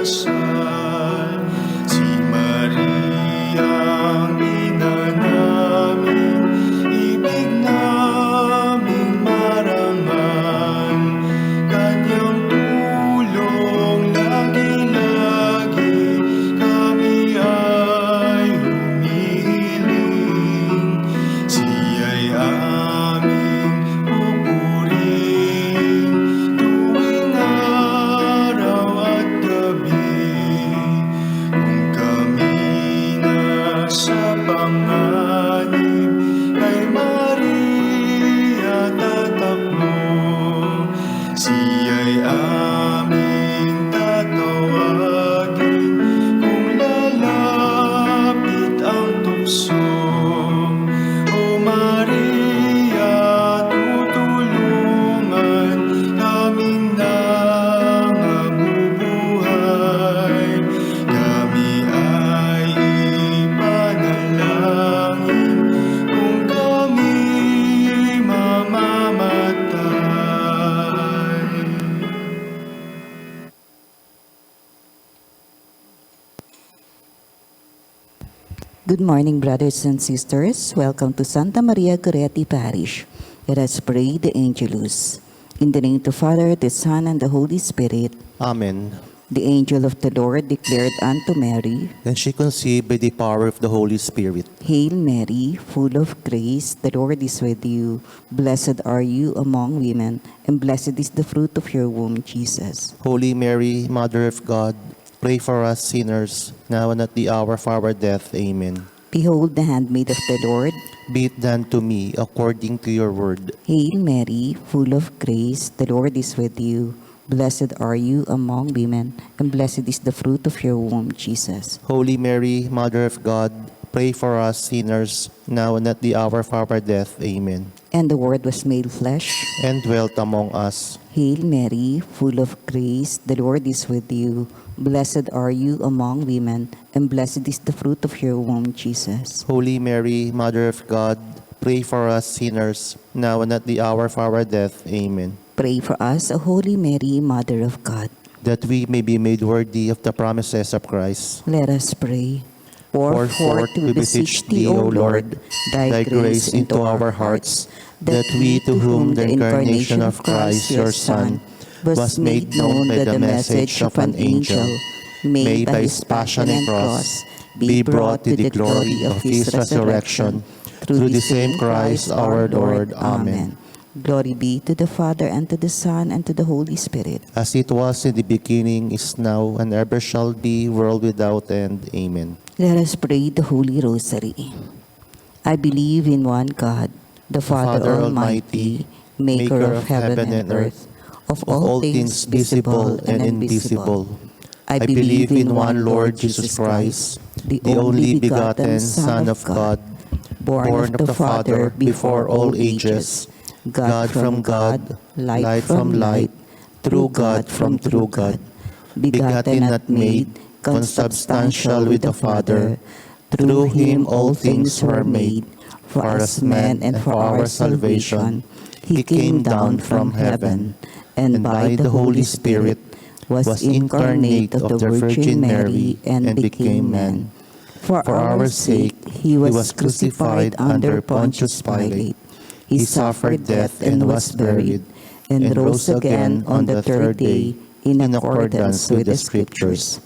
kasal. Si Maria ang ina namin, ibig naming marangal. Kanyang tulong lagi-lagi kami ay humihiling. Siya'y aming pupurihin tuwing araw at gabi. Kung kami nasa panganib, kay Maria tatakbo. Siya'y aming tatawagin kung lalapit ang tukso. O Maria, tutulungan kaming nangabubuhay. Kami ay ipanalangin kung kami mamamatay. Good morning, brothers and sisters. Welcome to Santa Maria Goretti Parish. Let us pray the Angelus. In the name of the Father, the Son, and the Holy Spirit. Amen. The angel of the Lord declared unto Mary, Then she conceived by the power of the Holy Spirit. Hail Mary, full of grace, the Lord is with you. Blessed are you among women, and blessed is the fruit of your womb, Jesus. Holy Mary, Mother of God, pray for us sinners, now and at the hour of our death. Amen. Behold the handmaid of the Lord. Be it done to me according to your word. Hail Mary, full of grace, the Lord is with you. Blessed are you among women, and blessed is the fruit of your womb, Jesus. Holy Mary, Mother of God, pray for us sinners, now and at the hour of our death. Amen. And the Word was made flesh. And dwelt among us. Hail Mary, full of grace, the Lord is with you. Blessed are you among women, and blessed is the fruit of your womb, Jesus. Holy Mary, Mother of God, pray for us sinners, now and at the hour of our death. Amen. Pray for us, O Holy Mary, Mother of God. That we may be made worthy of the promises of Christ. Let us pray. Pour forth, we beseech thee, O Lord, thy grace into our hearts, that we, to whom the incarnation of Christ, your Son, was made known by the message of an angel, may by his passion and cross be brought to the glory of his resurrection, through the same Christ our Lord. Amen. Glory be to the Father, and to the Son, and to the Holy Spirit. As it was in the beginning, is now, and ever shall be, world without end. Amen. Let us pray the Holy Rosary. I believe in one God, the Father Almighty, maker of heaven and earth, of all things visible and invisible. I believe in one Lord Jesus Christ, the only begotten Son of God, born of the Father before all ages, God from God, light from light, true God from true God, begotten not made, consubstantial with the Father. Through him all things were made. For us men and for our salvation, he came down from heaven, and by the Holy Spirit was incarnate of the Virgin Mary and became man. For our sake he was crucified under Pontius Pilate. He suffered death and was buried, and rose again on the third day in accordance with the Scriptures.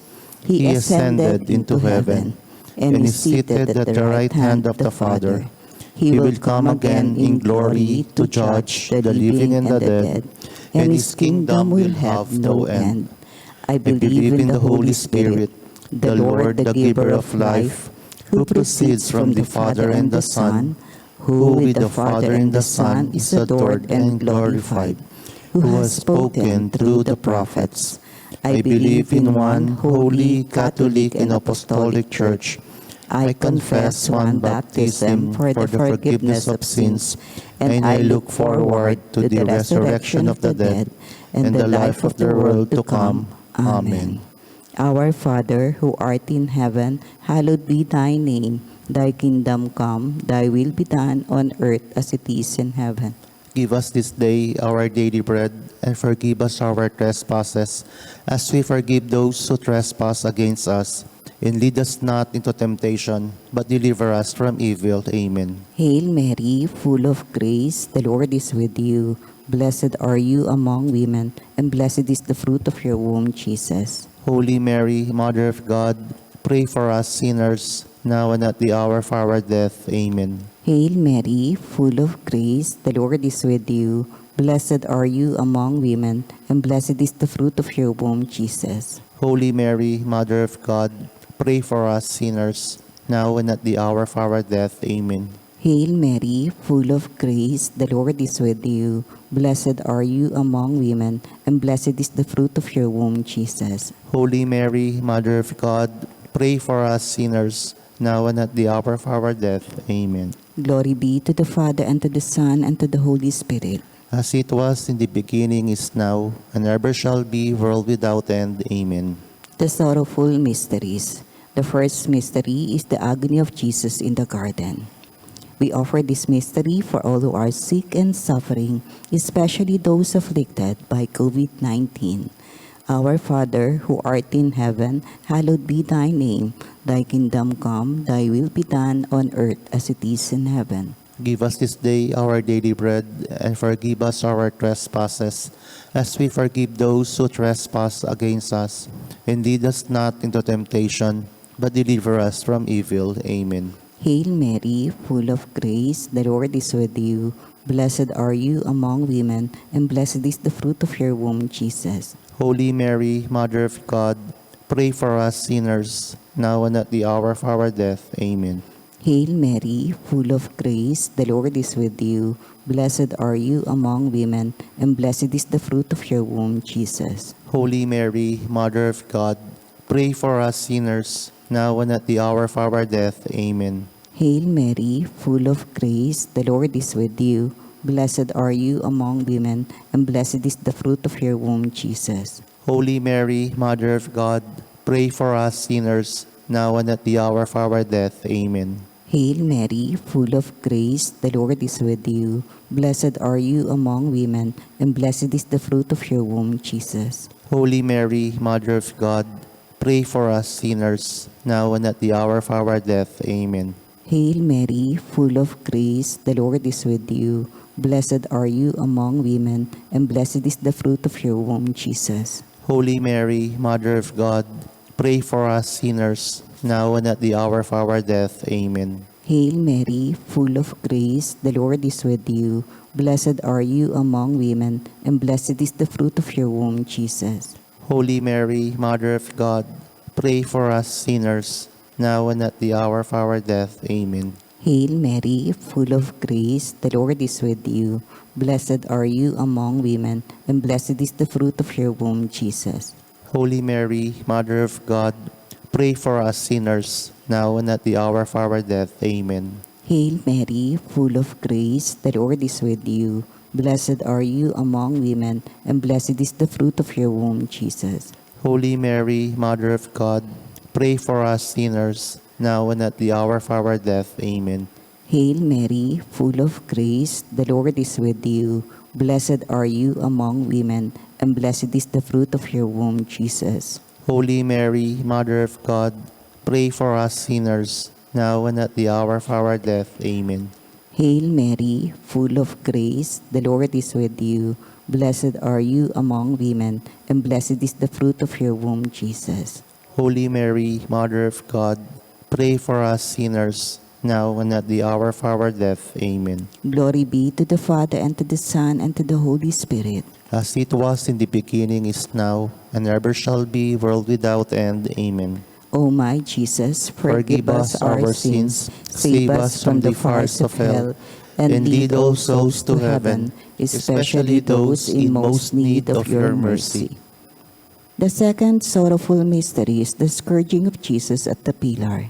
He ascended into heaven, and is seated at the right hand of the Father. He will come again in glory to judge the living and the dead, and his kingdom will have no end. I believe in the Holy Spirit, the Lord, the giver of life, who proceeds from the Father and the Son, who with the Father and the Son is adored and glorified, who has spoken through the prophets. I believe in one holy, Catholic, and Apostolic Church. I confess one baptism for the forgiveness of sins, and I look forward to the resurrection of the dead and the life of the world to come. Amen. Our Father, who art in heaven, hallowed be thy name. Thy kingdom come, thy will be done on earth as it is in heaven. Give us this day our daily bread, and forgive us our trespasses, as we forgive those who trespass against us. And lead us not into temptation, but deliver us from evil. Amen. Hail Mary, full of grace, the Lord is with you. Blessed are you among women, and blessed is the fruit of your womb, Jesus. Holy Mary, Mother of God, pray for us sinners, now and at the hour of our death. Amen. Hail Mary, full of grace, the Lord is with you. Blessed are you among women, and blessed is the fruit of your womb, Jesus. Holy Mary, Mother of God, pray for us sinners, now and at the hour of our death. Amen. Hail Mary, full of grace, the Lord is with you. Blessed are you among women, and blessed is the fruit of your womb, Jesus. Holy Mary, Mother of God, pray for us sinners, now and at the hour of our death. Amen. Glory be to the Father, and to the Son, and to the Holy Spirit. As it was in the beginning, is now, and ever shall be, world without end. Amen. The sorrowful mysteries. The first mystery is the agony of Jesus in the garden. We offer this mystery for all who are sick and suffering, especially those afflicted by COVID-19. Our Father, who art in heaven, hallowed be thy name. Thy kingdom come, thy will be done on earth as it is in heaven. Give us this day our daily bread, and forgive us our trespasses, as we forgive those who trespass against us. And lead us not into temptation, but deliver us from evil. Amen. Hail Mary, full of grace, the Lord is with you. Blessed are you among women, and blessed is the fruit of your womb, Jesus. Holy Mary, Mother of God, pray for us sinners, now and at the hour of our death. Amen. Hail Mary, full of grace, the Lord is with you. Blessed are you among women, and blessed is the fruit of your womb, Jesus. Holy Mary, Mother of God, pray for us sinners, now and at the hour of our death. Amen. Hail Mary, full of grace, the Lord is with you. Blessed are you among women, and blessed is the fruit of your womb, Jesus. Holy Mary, Mother of God, pray for us sinners, now and at the hour of our death. Amen. Hail Mary, full of grace, the Lord is with you. Blessed are you among women, and blessed is the fruit of your womb, Jesus. Holy Mary, Mother of God, pray for us sinners, now and at the hour of our death. Amen. Hail Mary, full of grace, the Lord is with you. Blessed are you among women, and blessed is the fruit of your womb, Jesus. Holy Mary, Mother of God, pray for us sinners, now and at the hour of our death. Amen. Hail Mary, full of grace, the Lord is with you. Blessed are you among women, and blessed is the fruit of your womb, Jesus. Holy Mary, Mother of God, pray for us sinners, now and at the hour of our death. Amen. Hail Mary, full of grace, the Lord is with you. Blessed are you among women, and blessed is the fruit of your womb, Jesus. Holy Mary, Mother of God, pray for us sinners, now and at the hour of our death. Amen. Hail Mary, full of grace, the Lord is with you. Blessed are you among women, and blessed is the fruit of your womb, Jesus. Holy Mary, Mother of God, pray for us sinners, now and at the hour of our death. Amen. Hail Mary, full of grace, the Lord is with you. Blessed are you among women, and blessed is the fruit of your womb, Jesus. Holy Mary, Mother of God, pray for us sinners, now and at the hour of our death. Amen. Hail Mary, full of grace, the Lord is with you. Blessed are you among women, and blessed is the fruit of your womb, Jesus. Holy Mary, Mother of God, pray for us sinners, now and at the hour of our death. Amen. Glory be to the Father, and to the Son, and to the Holy Spirit. As it was in the beginning, is now, and ever shall be, world without end. Amen. O my Jesus, forgive us our sins, save us from the fires of hell, and lead all souls to heaven, especially those in most need of your mercy. The second sorrowful mystery is the scourging of Jesus at the pillar.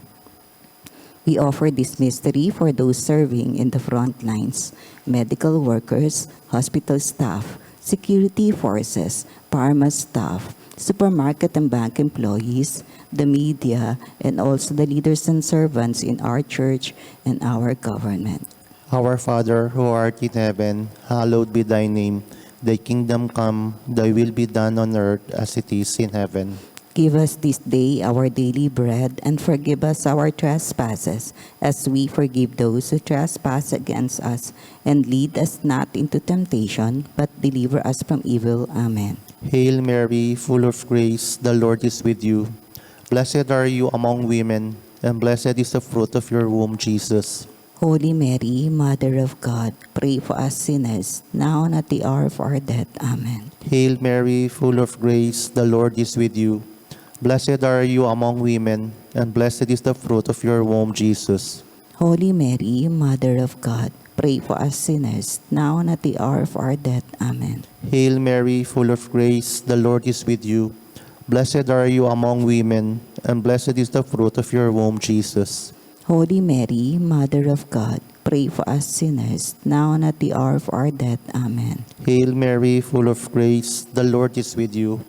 We offer this mystery for those serving in the front lines, medical workers, hospital staff, security forces, pharma staff, supermarket and bank employees, the media, and also the leaders and servants in our church and our government. Our Father, who art in heaven, hallowed be thy name. Thy kingdom come, thy will be done on earth as it is in heaven. Give us this day our daily bread, and forgive us our trespasses, as we forgive those who trespass against us. And lead us not into temptation, but deliver us from evil. Amen. Hail Mary, full of grace, the Lord is with you. Blessed are you among women, and blessed is the fruit of your womb, Jesus. Holy Mary, Mother of God, pray for us sinners, now and at the hour of our death. Amen. Hail Mary, full of grace, the Lord is with you. Blessed are you among women, and blessed is the fruit of your womb, Jesus. Holy Mary, Mother of God, pray for us sinners, now and at the hour of our death. Amen. Hail Mary, full of grace, the Lord is with you. Blessed are you among women, and blessed is the fruit of your womb, Jesus. Holy Mary, Mother of God, pray for us sinners, now and at the hour of our death. Amen. Hail Mary, full of grace, the Lord is with you.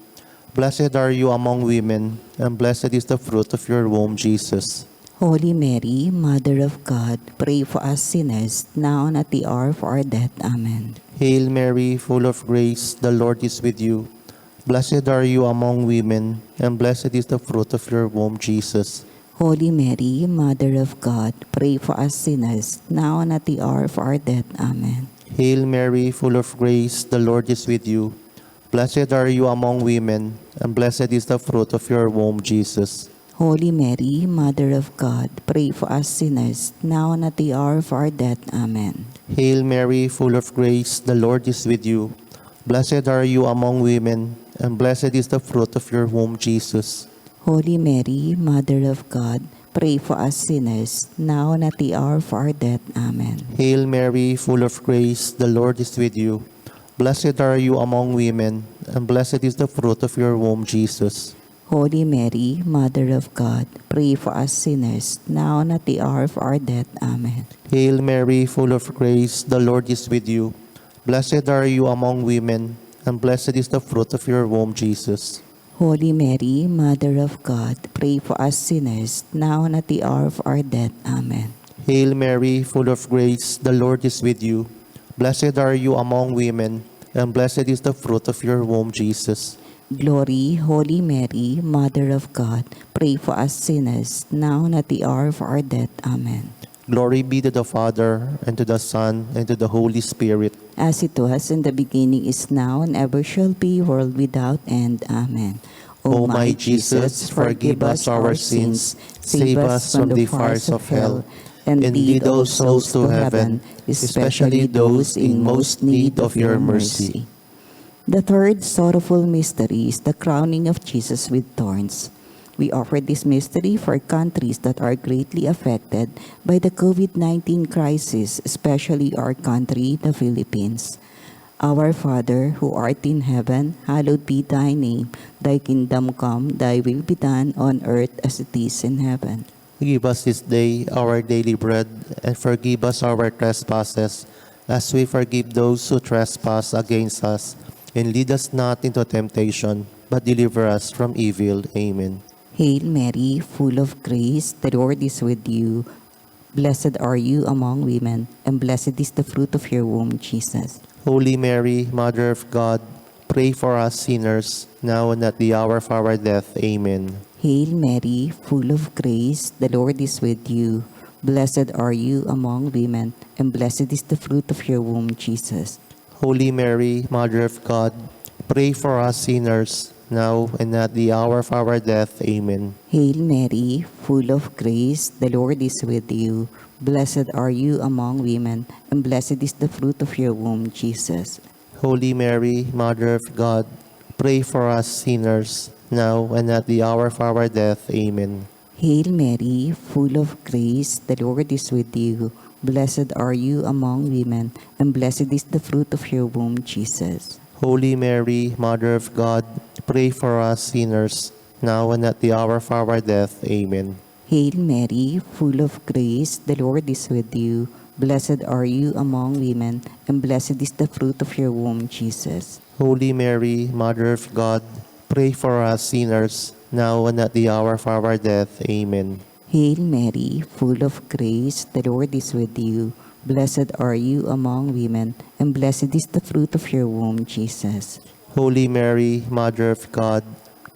Blessed are you among women, and blessed is the fruit of your womb, Jesus. Holy Mary, Mother of God, pray for us sinners, now and at the hour of our death. Amen. Hail Mary, full of grace, the Lord is with you. Blessed are you among women, and blessed is the fruit of your womb, Jesus. Holy Mary, Mother of God, pray for us sinners, now and at the hour of our death. Amen. Hail Mary, full of grace, the Lord is with you. Blessed are you among women, and blessed is the fruit of your womb, Jesus. Holy Mary, Mother of God, pray for us sinners, now and at the hour of our death. Amen. Hail Mary, full of grace, the Lord is with you. Blessed are you among women, and blessed is the fruit of your womb, Jesus. Holy Mary, Mother of God, pray for us sinners, now and at the hour of our death. Amen. Hail Mary, full of grace, the Lord is with you. Blessed are you among women, and blessed is the fruit of your womb, Jesus. Holy Mary, Mother of God, pray for us sinners, now and at the hour of our death. Amen. Hail Mary, full of grace, the Lord is with you. Blessed are you among women, and blessed is the fruit of your womb, Jesus. Holy Mary, Mother of God, pray for us sinners, now and at the hour of our death. Amen. Hail Mary, full of grace, the Lord is with you. Blessed are you among women, and blessed is the fruit of your womb, Jesus. Glory, Holy Mary, Mother of God, pray for us sinners, now and at the hour of our death. Amen. Glory be to the Father, and to the Son, and to the Holy Spirit. As it was in the beginning, is now, and ever shall be, world without end. Amen. O my Jesus, forgive us our sins, save us from the fires of hell, and lead all souls to heaven, especially those in most need of your mercy. The third sorrowful mystery is the crowning of Jesus with thorns. We offer this mystery for countries that are greatly affected by the COVID-19 crisis, especially our country, the Philippines. Our Father, who art in heaven, hallowed be thy name. Thy kingdom come, thy will be done on earth as it is in heaven. Give us this day our daily bread, and forgive us our trespasses, as we forgive those who trespass against us. And lead us not into temptation, but deliver us from evil. Amen. Hail Mary, full of grace, the Lord is with you. Blessed are you among women, and blessed is the fruit of your womb, Jesus. Holy Mary, Mother of God, pray for us sinners, now and at the hour of our death. Amen. Hail Mary, full of grace, the Lord is with you. Blessed are you among women, and blessed is the fruit of your womb, Jesus. Holy Mary, Mother of God, pray for us sinners, now and at the hour of our death. Amen. Hail Mary, full of grace, the Lord is with you. Blessed are you among women, and blessed is the fruit of your womb, Jesus. Holy Mary, Mother of God, pray for us sinners, now and at the hour of our death. Amen. Hail Mary, full of grace, the Lord is with you. Blessed are you among women, and blessed is the fruit of your womb, Jesus. Holy Mary, Mother of God, pray for us sinners, now and at the hour of our death. Amen. Hail Mary, full of grace, the Lord is with you. Blessed are you among women, and blessed is the fruit of your womb, Jesus. Holy Mary, Mother of God, pray for us sinners, now and at the hour of our death. Amen. Hail Mary, full of grace, the Lord is with you. Blessed are you among women, and blessed is the fruit of your womb, Jesus. Holy Mary, Mother of God,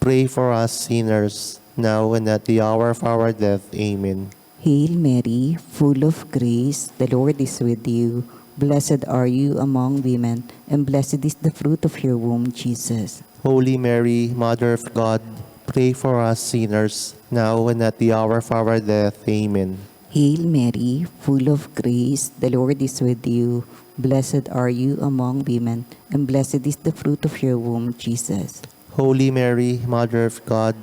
pray for us sinners, now and at the hour of our death. Amen. Hail Mary, full of grace, the Lord is with you. Blessed are you among women, and blessed is the fruit of your womb, Jesus. Holy Mary, Mother of God, pray for us sinners, now and at the hour of our death. Amen. Hail Mary, full of grace, the Lord is with you. Blessed are you among women, and blessed is the fruit of your womb, Jesus. Holy Mary, Mother of God,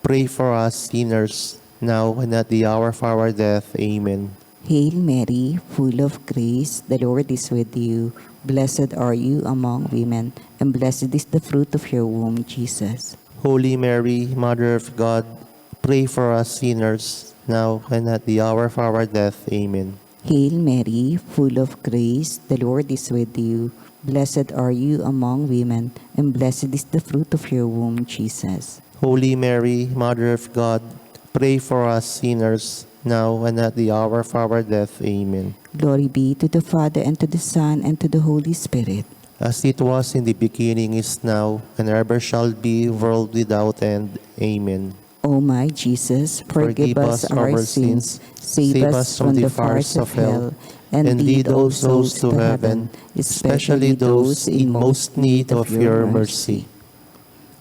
pray for us sinners, now and at the hour of our death. Amen. Hail Mary, full of grace, the Lord is with you. Blessed are you among women, and blessed is the fruit of your womb, Jesus. Holy Mary, Mother of God, pray for us sinners, now and at the hour of our death. Amen. Hail Mary, full of grace, the Lord is with you. Blessed are you among women, and blessed is the fruit of your womb, Jesus. Holy Mary, Mother of God, pray for us sinners, now and at the hour of our death. Amen. Glory be to the Father, and to the Son, and to the Holy Spirit. As it was in the beginning, is now, and ever shall be, world without end. Amen. O my Jesus, forgive us our sins, save us from the fires of hell, and lead all souls to heaven, especially those in most need of your mercy.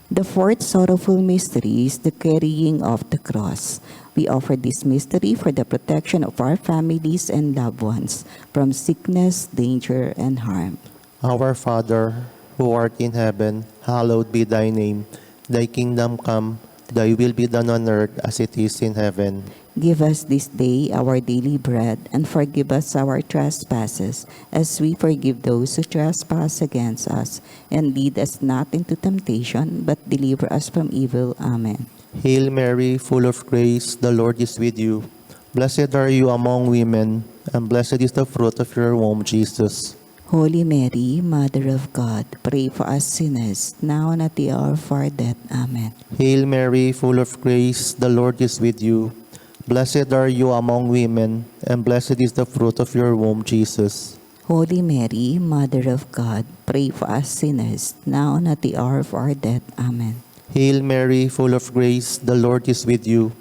The fourth sorrowful mystery is the carrying of the cross. We offer this mystery for the protection of our families and loved ones from sickness, danger, and harm. Our Father, who art in heaven, hallowed be thy name. Thy kingdom come, thy will be done on earth as it is in heaven. Give us this day our daily bread, and forgive us our trespasses, as we forgive those who trespass against us. And lead us not into temptation, but deliver us from evil. Amen. Hail Mary, full of grace, the Lord is with you. Blessed are you among women, and blessed is the fruit of your womb, Jesus. Holy Mary, Mother of God, pray for us sinners, now and at the hour of our death. Amen. Hail Mary, full of grace, the Lord is with you. Blessed are you among women, and blessed is the fruit of your womb, Jesus. Holy Mary, Mother of God, pray for us sinners, now and at the hour of our death. Amen. Hail Mary, full of grace, the Lord is with you.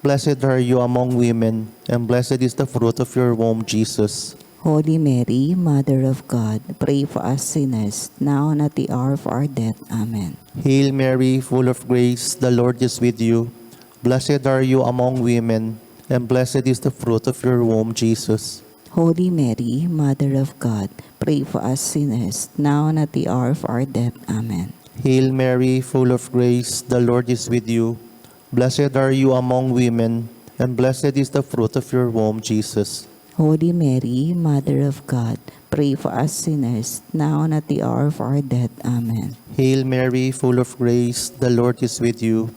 Blessed are you among women, and blessed is the fruit of your womb, Jesus. Holy Mary, Mother of God, pray for us sinners, now and at the hour of our death. Amen. Hail Mary, full of grace, the Lord is with you. Blessed are you among women, and blessed is the fruit of your womb, Jesus. Holy Mary, Mother of God, pray for us sinners, now and at the hour of our death. Amen. Hail Mary, full of grace, the Lord is with you. Blessed are you among women, and blessed is the fruit of your womb, Jesus. Holy Mary, Mother of God, pray for us sinners, now and at the hour of our death. Amen. Hail Mary, full of grace, the Lord is with you.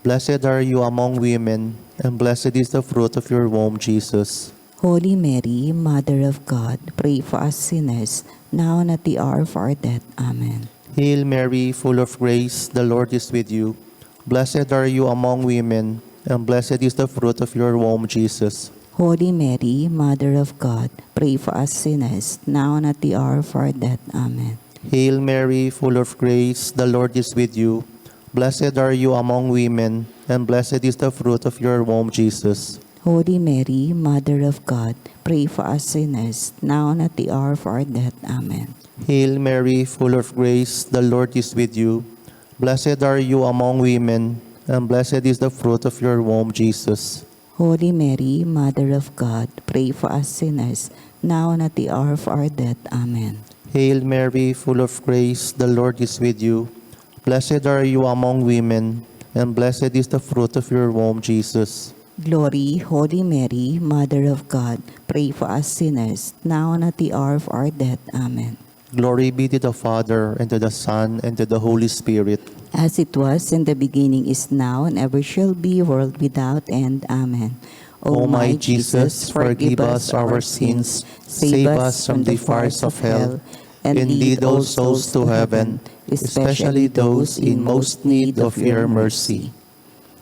Blessed are you among women, and blessed is the fruit of your womb, Jesus. Holy Mary, Mother of God, pray for us sinners, now and at the hour of our death. Amen. Hail Mary, full of grace, the Lord is with you. Blessed are you among women, and blessed is the fruit of your womb, Jesus. Holy Mary, Mother of God, pray for us sinners, now and at the hour of our death. Amen. Hail Mary, full of grace, the Lord is with you. Blessed are you among women, and blessed is the fruit of your womb, Jesus. Holy Mary, Mother of God, pray for us sinners, now and at the hour of our death. Amen. Hail Mary, full of grace, the Lord is with you. Blessed are you among women, and blessed is the fruit of your womb, Jesus. Holy Mary, Mother of God, pray for us sinners, now and at the hour of our death. Amen. Hail Mary, full of grace, the Lord is with you. Blessed are you among women, and blessed is the fruit of your womb, Jesus. Glory, Holy Mary, Mother of God, pray for us sinners, now and at the hour of our death. Amen. Glory be to the Father, and to the Son, and to the Holy Spirit. As it was in the beginning, is now, and ever shall be, world without end. Amen. O my Jesus, forgive us our sins, save us from the fires of hell, and lead all souls to heaven, especially those in most need of your mercy.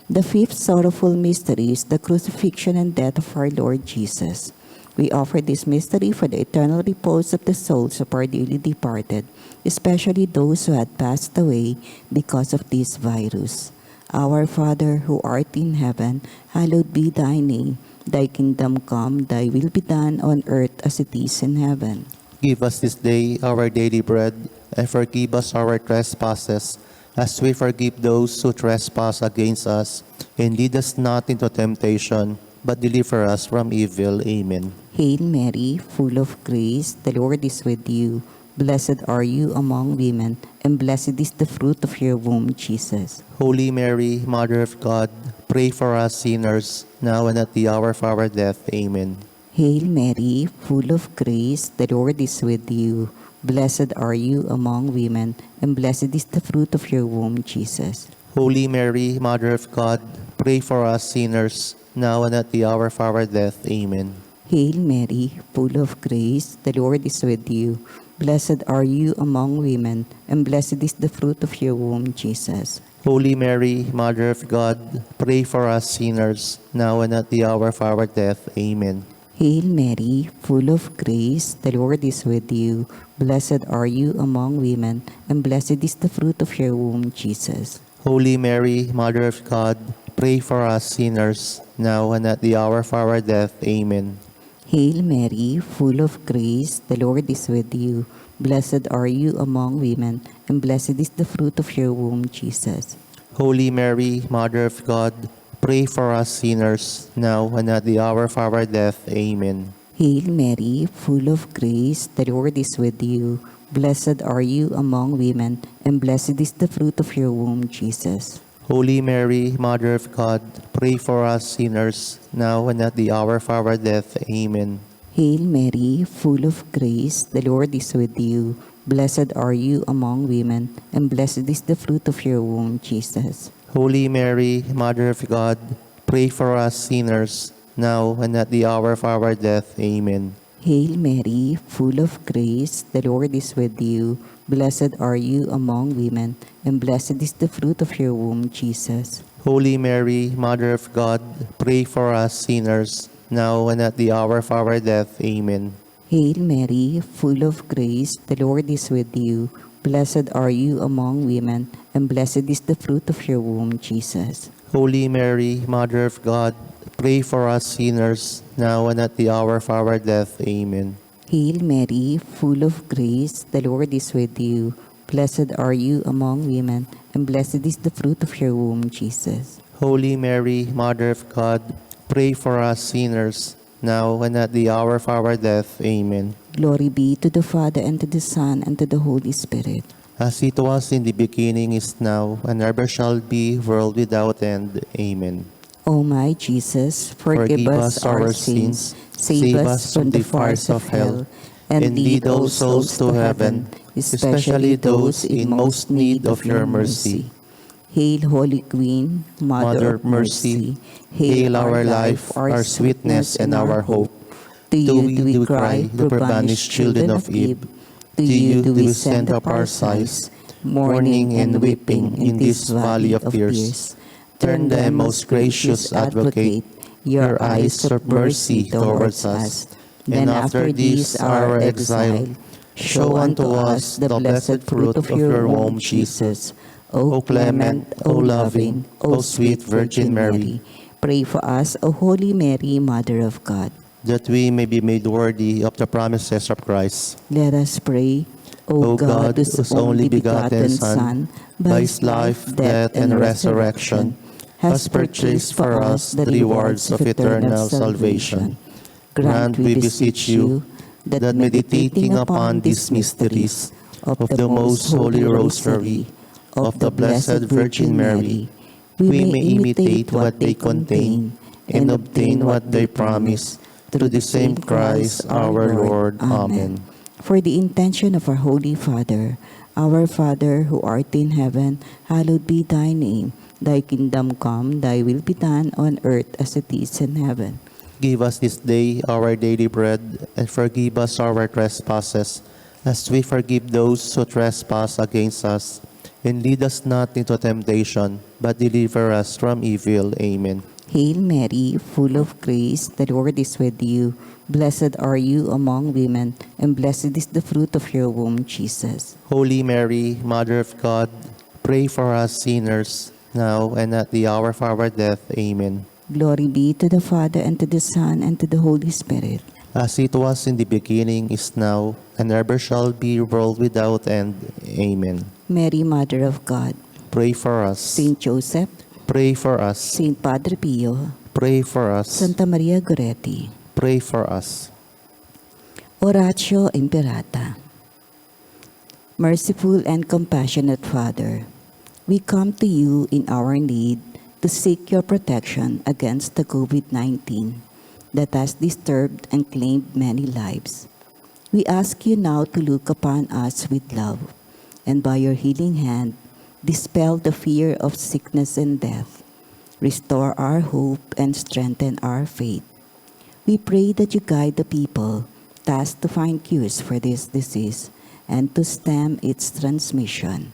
The fifth sorrowful mystery is the crucifixion and death of our Lord Jesus. We offer this mystery for the eternal repose of the souls of our dearly departed, especially those who had passed away because of this virus. Our Father, who art in heaven, hallowed be thy name. Thy kingdom come, thy will be done on earth as it is in heaven. Give us this day our daily bread, and forgive us our trespasses, as we forgive those who trespass against us. And lead us not into temptation, but deliver us from evil. Amen. Hail Mary, full of grace, the Lord is with you. Blessed are you among women, and blessed is the fruit of your womb, Jesus. Holy Mary, Mother of God, pray for us sinners, now and at the hour of our death. Amen. Hail Mary, full of grace, the Lord is with you. Blessed are you among women, and blessed is the fruit of your womb, Jesus. Holy Mary, Mother of God, pray for us sinners, now and at the hour of our death. Amen. Hail Mary, full of grace, the Lord is with you. Blessed are you among women, and blessed is the fruit of your womb, Jesus. Holy Mary, Mother of God, pray for us sinners, now and at the hour of our death. Amen. Hail Mary, full of grace, the Lord is with you. Blessed are you among women, and blessed is the fruit of your womb, Jesus. Holy Mary, Mother of God, pray for us sinners, now and at the hour of our death. Amen. Hail Mary, full of grace, the Lord is with you. Blessed are you among women, and blessed is the fruit of your womb, Jesus. Holy Mary, Mother of God, pray for us sinners, now and at the hour of our death. Amen. Hail Mary, full of grace, the Lord is with you. Blessed are you among women, and blessed is the fruit of your womb, Jesus. Holy Mary, Mother of God, pray for us sinners, now and at the hour of our death. Amen. Hail Mary, full of grace, the Lord is with you. Blessed are you among women, and blessed is the fruit of your womb, Jesus. Holy Mary, Mother of God, pray for us sinners, now and at the hour of our death. Amen. Hail Mary, full of grace, the Lord is with you. Blessed are you among women, and blessed is the fruit of your womb, Jesus. Holy Mary, Mother of God, pray for us sinners, now and at the hour of our death. Amen. Hail Mary, full of grace, the Lord is with you. Blessed are you among women, and blessed is the fruit of your womb, Jesus. Holy Mary, Mother of God, pray for us sinners, now and at the hour of our death. Amen. Hail Mary, full of grace, the Lord is with you. Blessed are you among women, and blessed is the fruit of your womb, Jesus. Holy Mary, Mother of God, pray for us sinners, now and at the hour of our death. Amen. Glory be to the Father, and to the Son, and to the Holy Spirit. As it was in the beginning, is now, and ever shall be, world without end. Amen. O my Jesus, forgive us our sins, save us from the fires of hell, and lead all souls to heaven, especially those in most need of your mercy. Hail, Holy Queen, Mother of Mercy. Hail our life, our sweetness, and our hope. To you do we cry, poor banished children of Eve. To you do we send up our sighs, mourning and weeping in this valley of tears. Turn then, most gracious Advocate, your eyes of mercy towards us. And after this our exile, show unto us the blessed fruit of your womb, Jesus. O clement, O loving, O sweet Virgin Mary, pray for us, O Holy Mary, Mother of God. That we may be made worthy of the promises of Christ. Let us pray. O God, whose only begotten Son, by his life, death, and resurrection, has purchased for us the rewards of eternal salvation. Grant, we beseech you, that meditating upon these mysteries of the most holy Rosary of the Blessed Virgin Mary, we may imitate what they contain and obtain what they promise, through the same Christ our Lord. Amen. For the intention of our Holy Father, our Father who art in heaven, hallowed be thy name. Thy kingdom come, thy will be done on earth as it is in heaven. Give us this day our daily bread, and forgive us our trespasses, as we forgive those who trespass against us. And lead us not into temptation, but deliver us from evil. Amen. Hail Mary, full of grace, the Lord is with you. Blessed are you among women, and blessed is the fruit of your womb, Jesus. Holy Mary, Mother of God, pray for us sinners, now and at the hour of our death. Amen. Glory be to the Father, and to the Son, and to the Holy Spirit. As it was in the beginning, is now, and ever shall be, world without end. Amen. Mary, Mother of God, Pray for us. Saint Joseph, Pray for us. Saint Padre Pio, Pray for us. Santa Maria Goretti, Pray for us. Oratio Imperata. Merciful and compassionate Father, we come to you in our need to seek your protection against the COVID-19 that has disturbed and claimed many lives. We ask you now to look upon us with love, and by your healing hand, dispel the fear of sickness and death, restore our hope, and strengthen our faith. We pray that you guide the people tasked to find cures for this disease and to stem its transmission.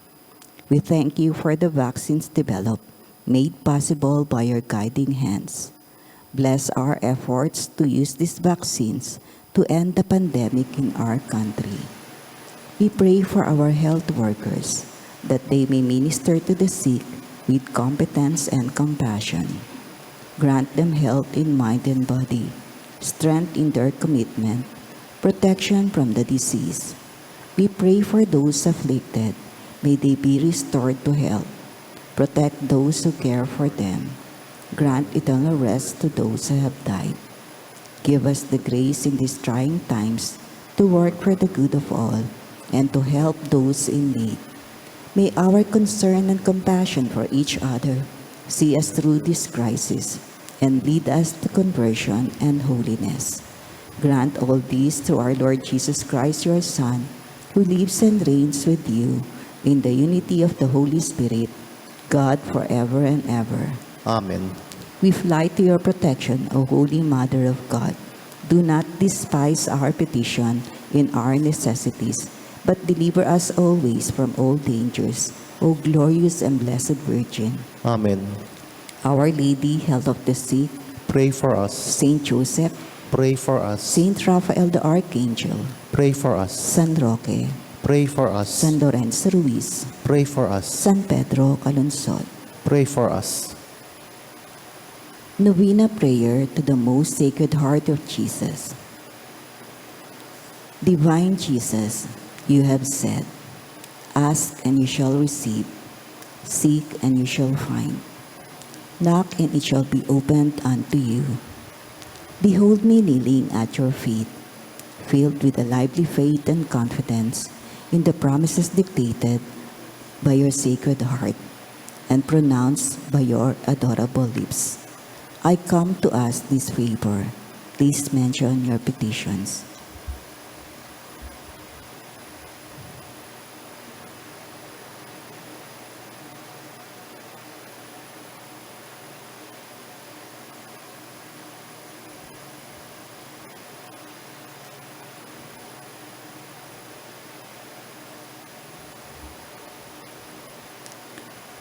We thank you for the vaccines developed, made possible by your guiding hands. Bless our efforts to use these vaccines to end the pandemic in our country. We pray for our health workers that they may minister to the sick with competence and compassion. Grant them health in mind and body, strength in their commitment, protection from the disease. We pray for those afflicted. May they be restored to health. Protect those who care for them. Grant eternal rest to those who have died. Give us the grace in these trying times to work for the good of all and to help those in need. May our concern and compassion for each other see us through this crisis and lead us to conversion and holiness. Grant all these through our Lord Jesus Christ, your Son, who lives and reigns with you in the unity of the Holy Spirit, God forever and ever. Amen. We fly to your protection, O Holy Mother of God. Do not despise our petition in our necessities, but deliver us always from all dangers, O glorious and blessed Virgin. Amen. Our Lady, health of the sick, Pray for us. Saint Joseph, Pray for us. Saint Raphael the Archangel, Pray for us. San Roque, Pray for us. San Lorenzo Ruiz, Pray for us. San Pedro Calungsod. Pray for us. Novena Prayer to the Most Sacred Heart of Jesus. Divine Jesus, you have said, ask and you shall receive, seek and you shall find, knock and it shall be opened unto you. Behold me kneeling at your feet, filled with a lively faith and confidence in the promises dictated by your sacred heart and pronounced by your adorable lips. I come to ask this favor. Please mention your petitions.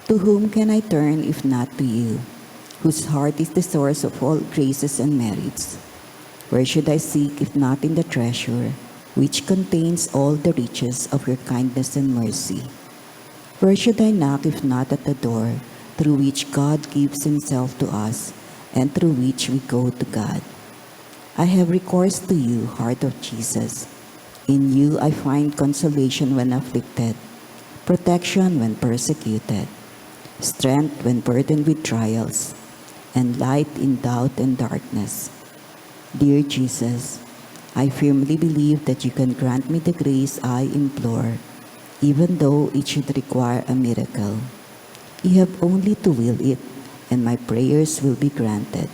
To whom can I turn if not to you, whose heart is the source of all graces and merits? Where should I seek if not in the treasure, which contains all the riches of your kindness and mercy? Where should I knock if not at the door, through which God gives himself to us, and through which we go to God? I have recourse to you, heart of Jesus. In you I find consolation when afflicted, protection when persecuted, strength when burdened with trials, and light in doubt and darkness. Dear Jesus, I firmly believe that you can grant me the grace I implore, even though it should require a miracle. You have only to will it, and my prayers will be granted.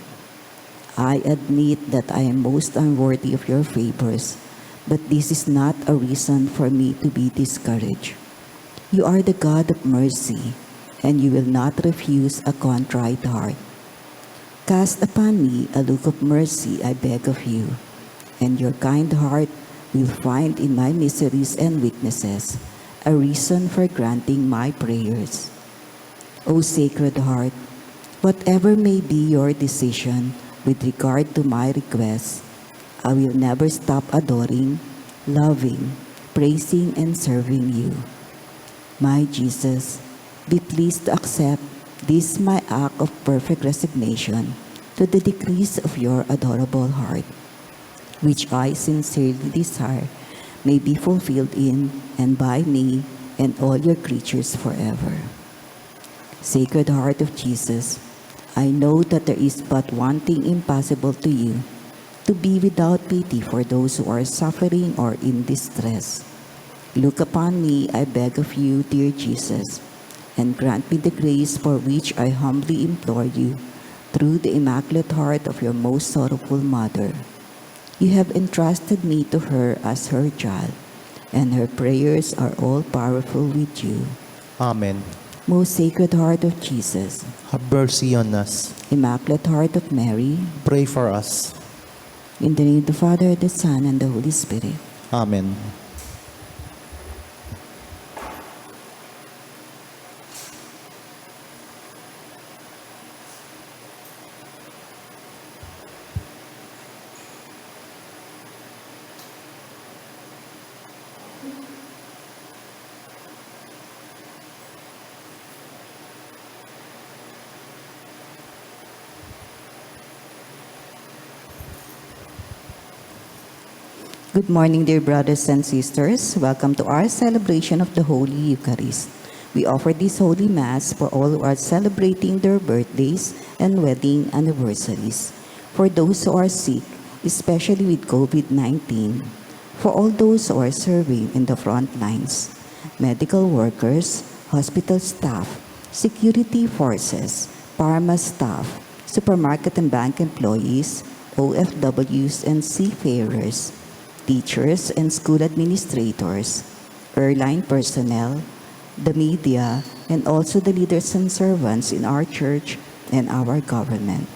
I admit that I am most unworthy of your favors, but this is not a reason for me to be discouraged. You are the God of mercy, and you will not refuse a contrite heart. Cast upon me a look of mercy, I beg of you, and your kind heart will find in my miseries and weaknesses a reason for granting my prayers. O Sacred Heart, Whatever may be your decision with regard to my request, I will never stop adoring, loving, praising, and serving you. My Jesus, be pleased to accept this my act of perfect resignation to the decrees of your adorable heart, which I sincerely desire may be fulfilled in and by me and all your creatures forever. Sacred Heart of Jesus, I know that there is but one thing impossible to you, to be without pity for those who are suffering or in distress. Look upon me, I beg of you, dear Jesus, and grant me the grace for which I humbly implore you, through the Immaculate Heart of your most sorrowful Mother. You have entrusted me to her as her child, and her prayers are all powerful with you. Amen. Most Sacred Heart of Jesus, Have mercy on us. Immaculate Heart of Mary, Pray for us. in the name of the Father, the Son, and the Holy Spirit. Amen. Good morning, dear brothers and sisters. Welcome to our celebration of the Holy Eucharist. We offer this Holy Mass for all who are celebrating their birthdays and wedding anniversaries, for those who are sick, especially with COVID-19, for all those who are serving in the front lines, medical workers, hospital staff, security forces, pharma staff, supermarket and bank employees, OFWs and seafarers, teachers and school administrators, airline personnel, the media, and also the leaders and servants in our church and our government.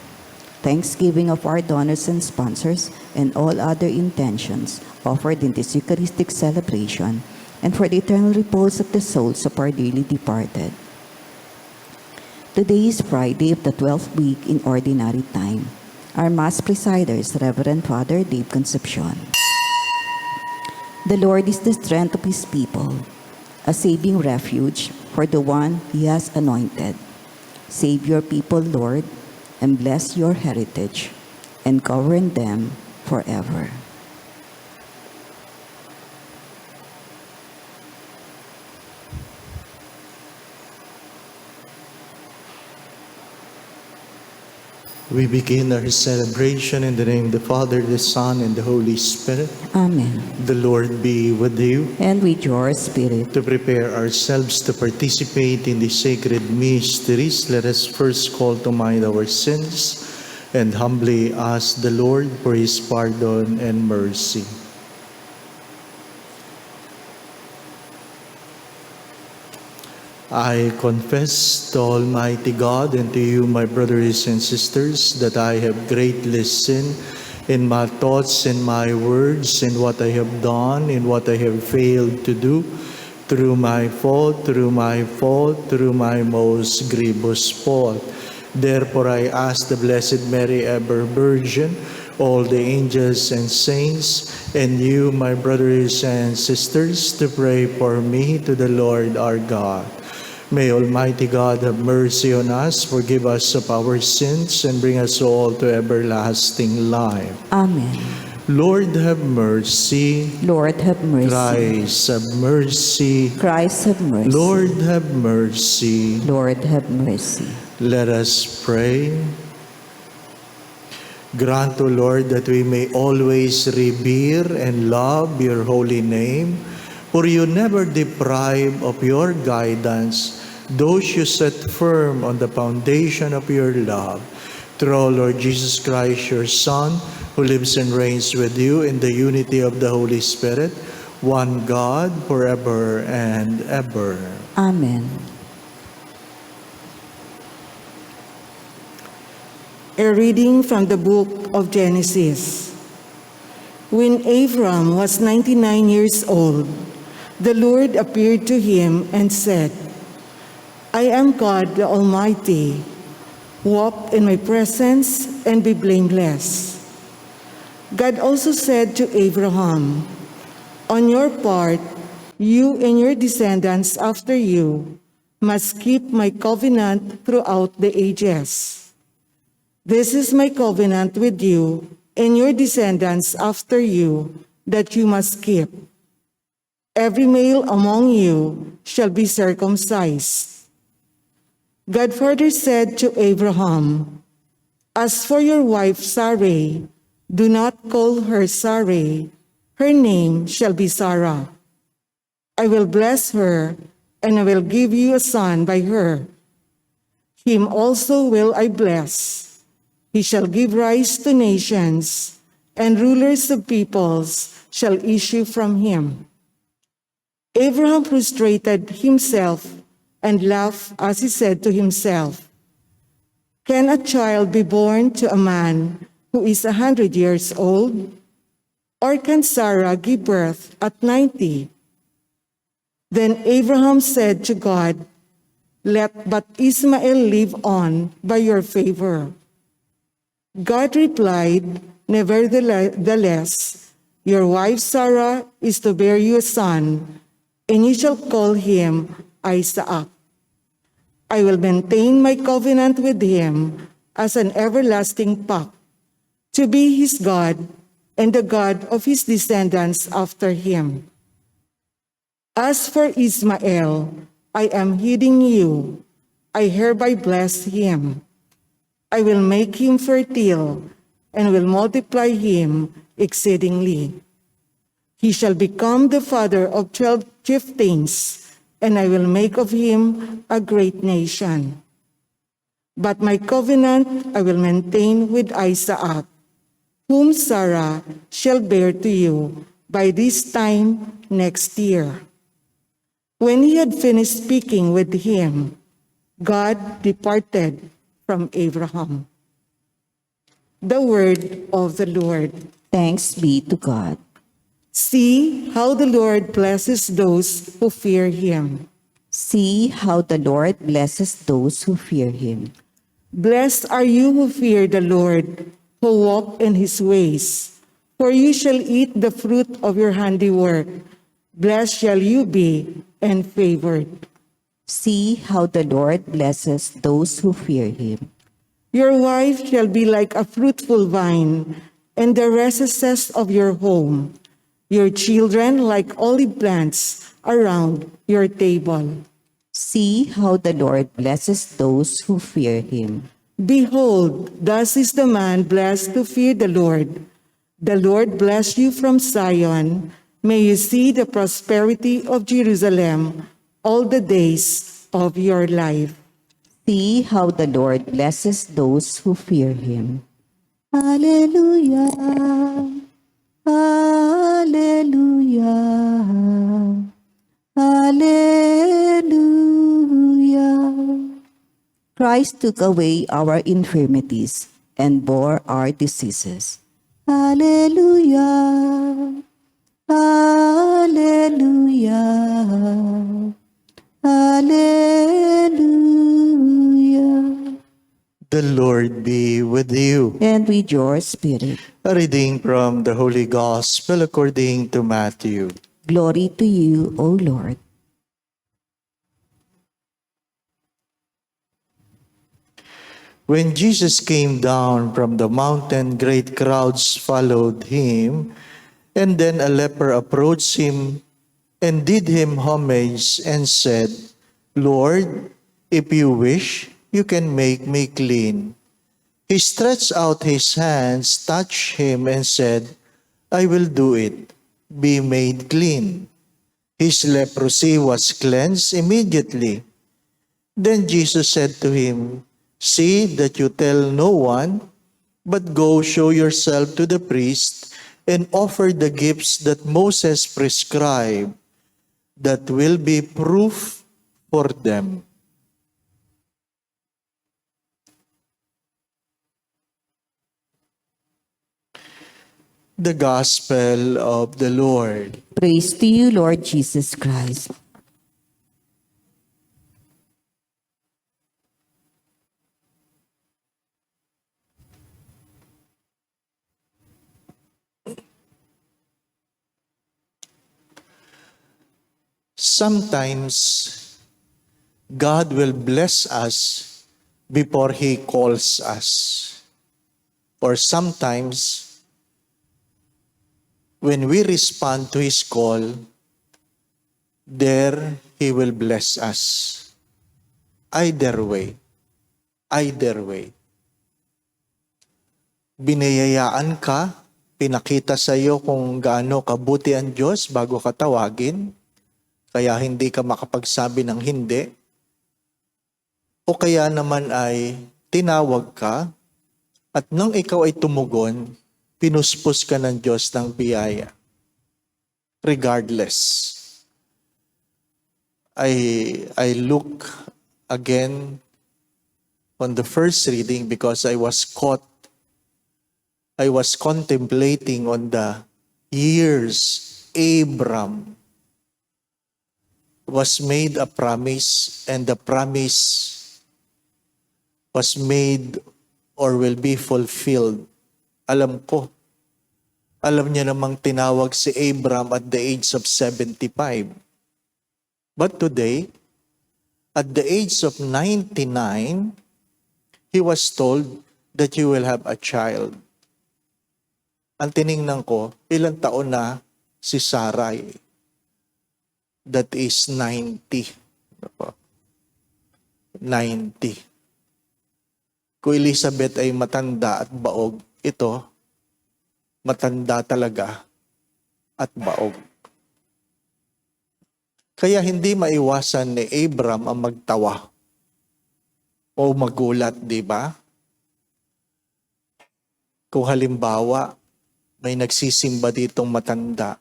Thanksgiving of our donors and sponsors and all other intentions offered in this Eucharistic celebration, and for the eternal repose of the souls of our dearly departed. Today is Friday of the 12th week in Ordinary Time. Our Mass presider is Reverend Father Dave Concepcion. The Lord is the strength of His people, a saving refuge for the one He has anointed. Save your people, Lord, and bless your heritage, and govern them forever. We begin our celebration in the name of the Father, the Son, and the Holy Spirit. Amen. The Lord be with you. And with your spirit. To prepare ourselves to participate in the sacred mysteries, let us first call to mind our sins and humbly ask the Lord for His pardon and mercy. I confess to Almighty God and to you, my brothers and sisters, that I have greatly sinned in my thoughts, in my words, in what I have done, in what I have failed to do, through my fault, through my most grievous fault. Therefore, I ask the Blessed Mary, ever Virgin, all the angels and saints, and you, my brothers and sisters, to pray for me to the Lord our God. May Almighty God have mercy on us, forgive us of our sins, and bring us all to everlasting life. Amen. Lord, have mercy. Lord, have mercy. Christ, have mercy. Christ, have mercy. Lord, have mercy. Lord, have mercy. Let us pray. Grant, O Lord, that we may always revere and love your holy name, for you never deprive of your guidance those you set firm on the foundation of your love. Through our Lord Jesus Christ, your Son, who lives and reigns with you in the unity of the Holy Spirit, one God, forever and ever. Amen. A reading from the book of Genesis. When Abram was 99 years old, the Lord appeared to him and said, I am God the Almighty. Walk in my presence and be blameless. God also said to Abraham, on your part, you and your descendants after you must keep my covenant throughout the ages. This is my covenant with you and your descendants after you that you must keep. Every male among you shall be circumcised. God further said to Abraham, as for your wife Sarai, do not call her Sarai. Her name shall be Sarah. I will bless her, and I will give you a son by her. Him also will I bless. He shall give rise to nations, and rulers of peoples shall issue from him. Abraham prostrated himself and laughed as he said to himself, can a child be born to a man who is 100 years old? Or can Sarah give birth at 90? Then Abraham said to God, let but Ismael live on by your favor. God replied, nevertheless, your wife Sarah is to bear you a son, and you shall call him Isaac. I will maintain my covenant with him as an everlasting pact, to be his God and the God of his descendants after him. As for Ismael, I am heeding you. I hereby bless him. I will make him fertile and will multiply him exceedingly. He shall become the father of 12 chieftains, and I will make of him a great nation. But my covenant I will maintain with Isaac, whom Sarah shall bear to you by this time next year. When he had finished speaking with him, God departed from Abraham. The word of the Lord. Thanks be to God. See how the Lord blesses those who fear him. See how the Lord blesses those who fear him. Blessed are you who fear the Lord, who walk in his ways. For you shall eat the fruit of your handiwork. Blessed shall you be and favored. See how the Lord blesses those who fear him. Your wife shall be like a fruitful vine, and the recesses of your home. Your children like olive plants around your table. See how the Lord blesses those who fear him. Behold, thus is the man blessed to fear the Lord. The Lord bless you from Zion. May you see the prosperity of Jerusalem all the days of your life. See how the Lord blesses those who fear him. Hallelujah. Hallelujah. Hallelujah. Christ took away our infirmities and bore our diseases. Hallelujah. Hallelujah. Hallelujah. The Lord be with you. And with your spirit. A reading from the Holy Gospel according to Matthew. Glory to you, O Lord. When Jesus came down from the mountain, great crowds followed him, and then a leper approached him and did him homage and said, Lord, if you wish, you can make me clean. He stretched out his hands, touched him, and said, I will do it. Be made clean. His leprosy was cleansed immediately. Then Jesus said to him, see that you tell no one, but go show yourself to the priest and offer the gifts that Moses prescribed, that will be proof for them. The Gospel of the Lord. Praise to you, Lord Jesus Christ. sometimes God will bless us before He calls us. Or sometimes, when we respond to His call, there He will bless us. Either way. Either way. Binayayaan ka, pinakita sa iyo kung gaano kabuti ang Diyos bago ka tawagin, kaya hindi ka makapagsabi ng hindi. O kaya naman ay tinawag ka, at nang ikaw ay tumugon, pinuspos ka ng Diyos ng biyaya. Regardless. I look again on the first reading because I was contemplating on the years Abram was made a promise, and the promise was made or will be fulfilled. Alam niya namang tinawag si Abram at the age of 75. But today, at the age of 99, he was told that you will have a child. Ang tiningnan ko, ilang taon na si Sarai? That is 90. 90. Kung Elizabeth ay matanda at baog, ito, matanda talaga at baog. Kaya hindi maiwasan ni Abram ang magtawa o magulat, di ba? Kung halimbawa, may nagsisimba ditong matanda,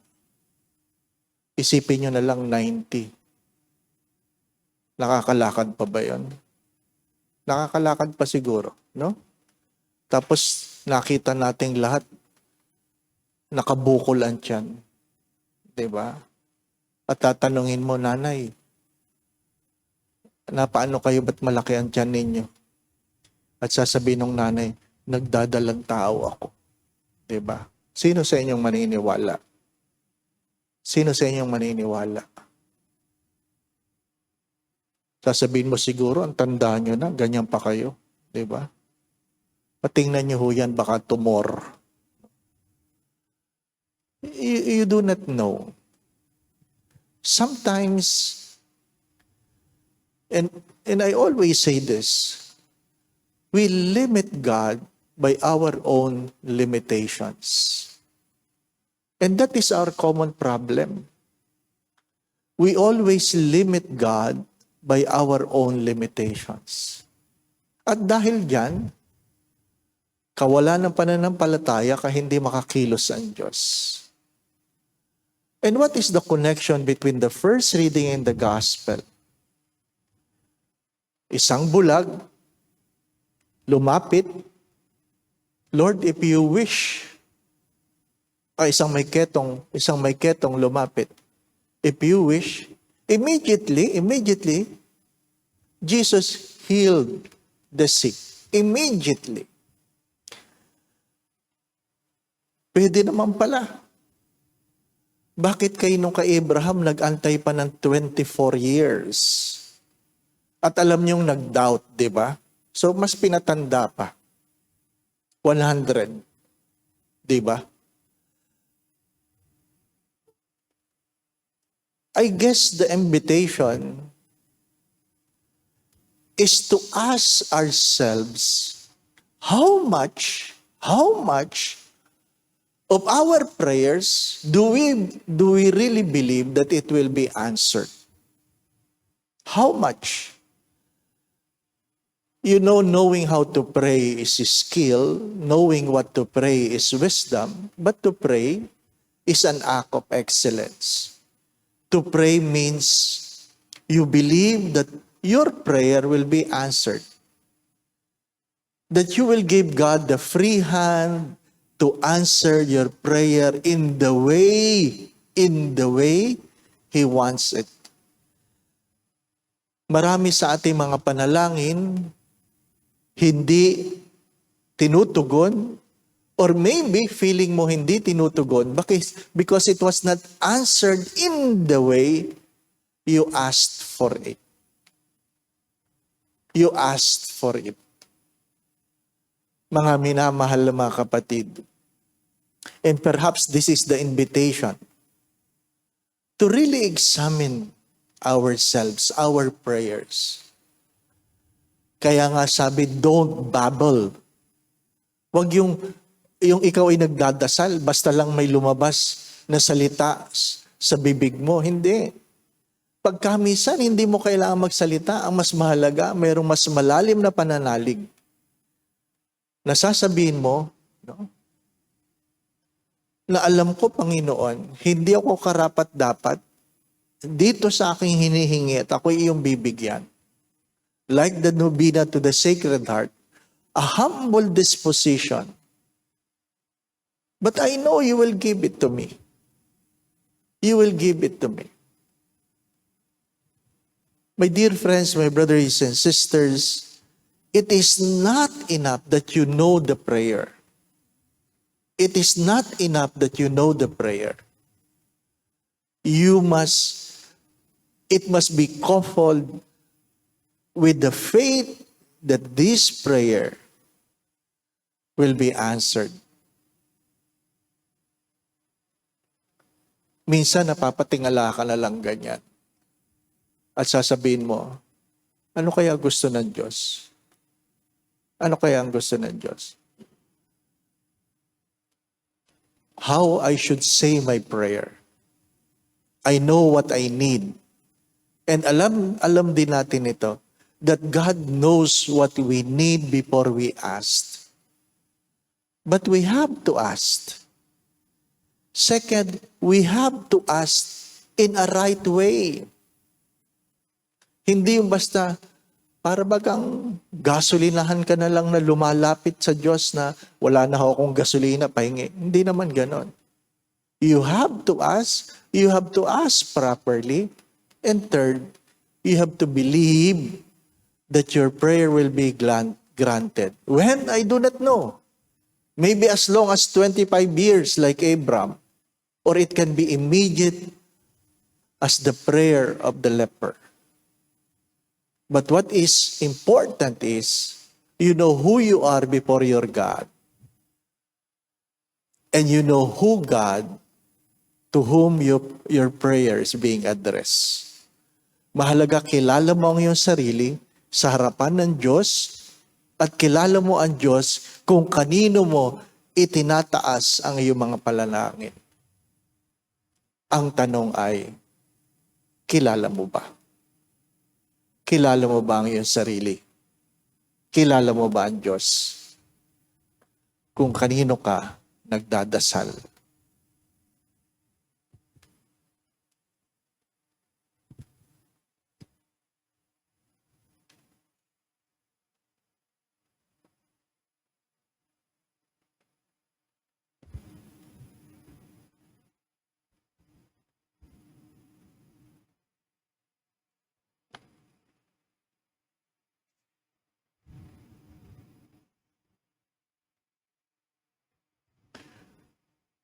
isipin nyo na lang 90. Nakakalakad pa ba yun? Nakakalakad pa siguro, no? Tapos nakita nating lahat nakabukol ang tiyan. 'Di ba? At tatanungin mo, nanay, paano kayo, ba't malaki ang tiyan ninyo? At sasabihin ng nanay, nagdadalang tao ako. 'Di ba? Sino sa inyong maniniwala? Sino sa inyong maniniwala? Sasabihin mo siguro, ang tanda nyo na, ganyan pa kayo. Diba? Patingnan nyo ho yan, baka tumor. You do not know. Sometimes, and I always say this, we limit God by our own limitations. And that is our common problem. We always limit God by our own limitations. At dahil dyan, kawalan ng pananampalataya ka hindi makakilos ang Diyos. And what is the connection between the first reading and the gospel? Isang bulag, lumapit, Lord, if you wish, isang may ketong lumapit, if you wish, immediately, Jesus healed the sick. Immediately. Pwede naman pala. Bakit kayo nung kay Abraham nag-antay pa ng 24 years? At alam niyong nag-doubt, di ba? So, mas pinatanda pa. 100. Di ba? I guess the invitation is to ask ourselves, how much of our prayers do we really believe that it will be answered? How much? You know, knowing how to pray is a skill, knowing what to pray is wisdom, but to pray is an act of excellence. To pray means you believe that your prayer will be answered. That you will give God the free hand to answer your prayer in the way He wants it. Marami sa ating mga panalangin hindi tinutugon, or maybe feeling mo hindi tinutugon because it was not answered in the way You asked for it. You asked for it. Mga minamahal na mga kapatid, and perhaps this is the invitation to really examine ourselves, our prayers. Kaya nga sabi, don't babble. Huwag yung ikaw ay nagdadasal, basta lang may lumabas na salita sa bibig mo. Hindi. Pagkamisan, hindi mo kailangan magsalita. Ang mas mahalaga, mayroong mas malalim na pananalig. Nasasabihin mo, no? Na alam ko, Panginoon, hindi ako karapat-dapat dito sa aking hinihingi at ako iyong bibigyan. Like the Novena to the Sacred Heart, a humble disposition. But I know you will give it to me. You will give it to me. My dear friends, my brothers and sisters, it is not enough that you know the prayer. It is not enough that you know the prayer. It must be coupled with the faith that this prayer will be answered. Minsan napapatingala ka na lang ganyan. At sasabihin mo, ano kaya gusto ng Diyos? Ano kaya ang gusto ng Diyos? How I should say my prayer. I know what I need. And alam din natin ito, that God knows what we need before we ask. But we have to ask. Second, we have to ask in a right way. Hindi yung basta, para bagang gasolinahan ka na lang na lumalapit sa Diyos na wala na akong gasolina, pahingi. Hindi naman ganon. You have to ask properly. And third, you have to believe that your prayer will be granted. When? I do not know. Maybe as long as 25 years like Abraham, or it can be immediate as the prayer of the leper. But what is important is, you know who you are before your God. And you know who God, to whom your prayer is being addressed. Mahalaga kilala mo ang iyong sarili sa harapan ng Diyos at kilala mo ang Diyos kung kanino mo itinataas ang iyong mga panalangin. Ang tanong ay, kilala mo ba? Kilala mo ba ang iyong sarili? Kilala mo ba ang Diyos? Kung kanino ka nagdadasal?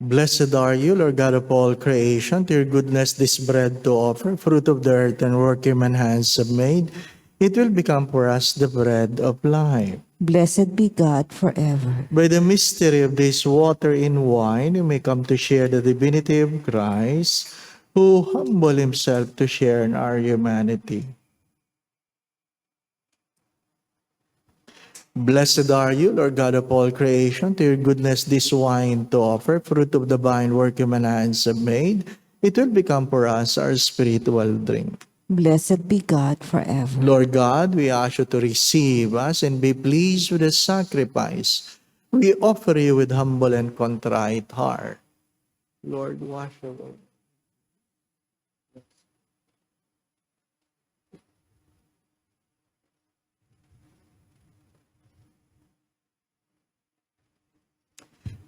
Blessed are you, Lord God of all creation. To your goodness this bread to offer, fruit of the earth and work human hands have made. It will become for us the bread of life. Blessed be God forever. By the mystery of this water in wine, you may come to share the divinity of Christ, who humbled himself to share in our humanity. Blessed are you, Lord God of all creation. To your goodness this wine to offer, fruit of the vine work human hands have made. It will become for us our spiritual drink. Blessed be God forever. Lord God, we ask you to receive us and be pleased with the sacrifice we offer you with humble and contrite heart. Lord, wash away.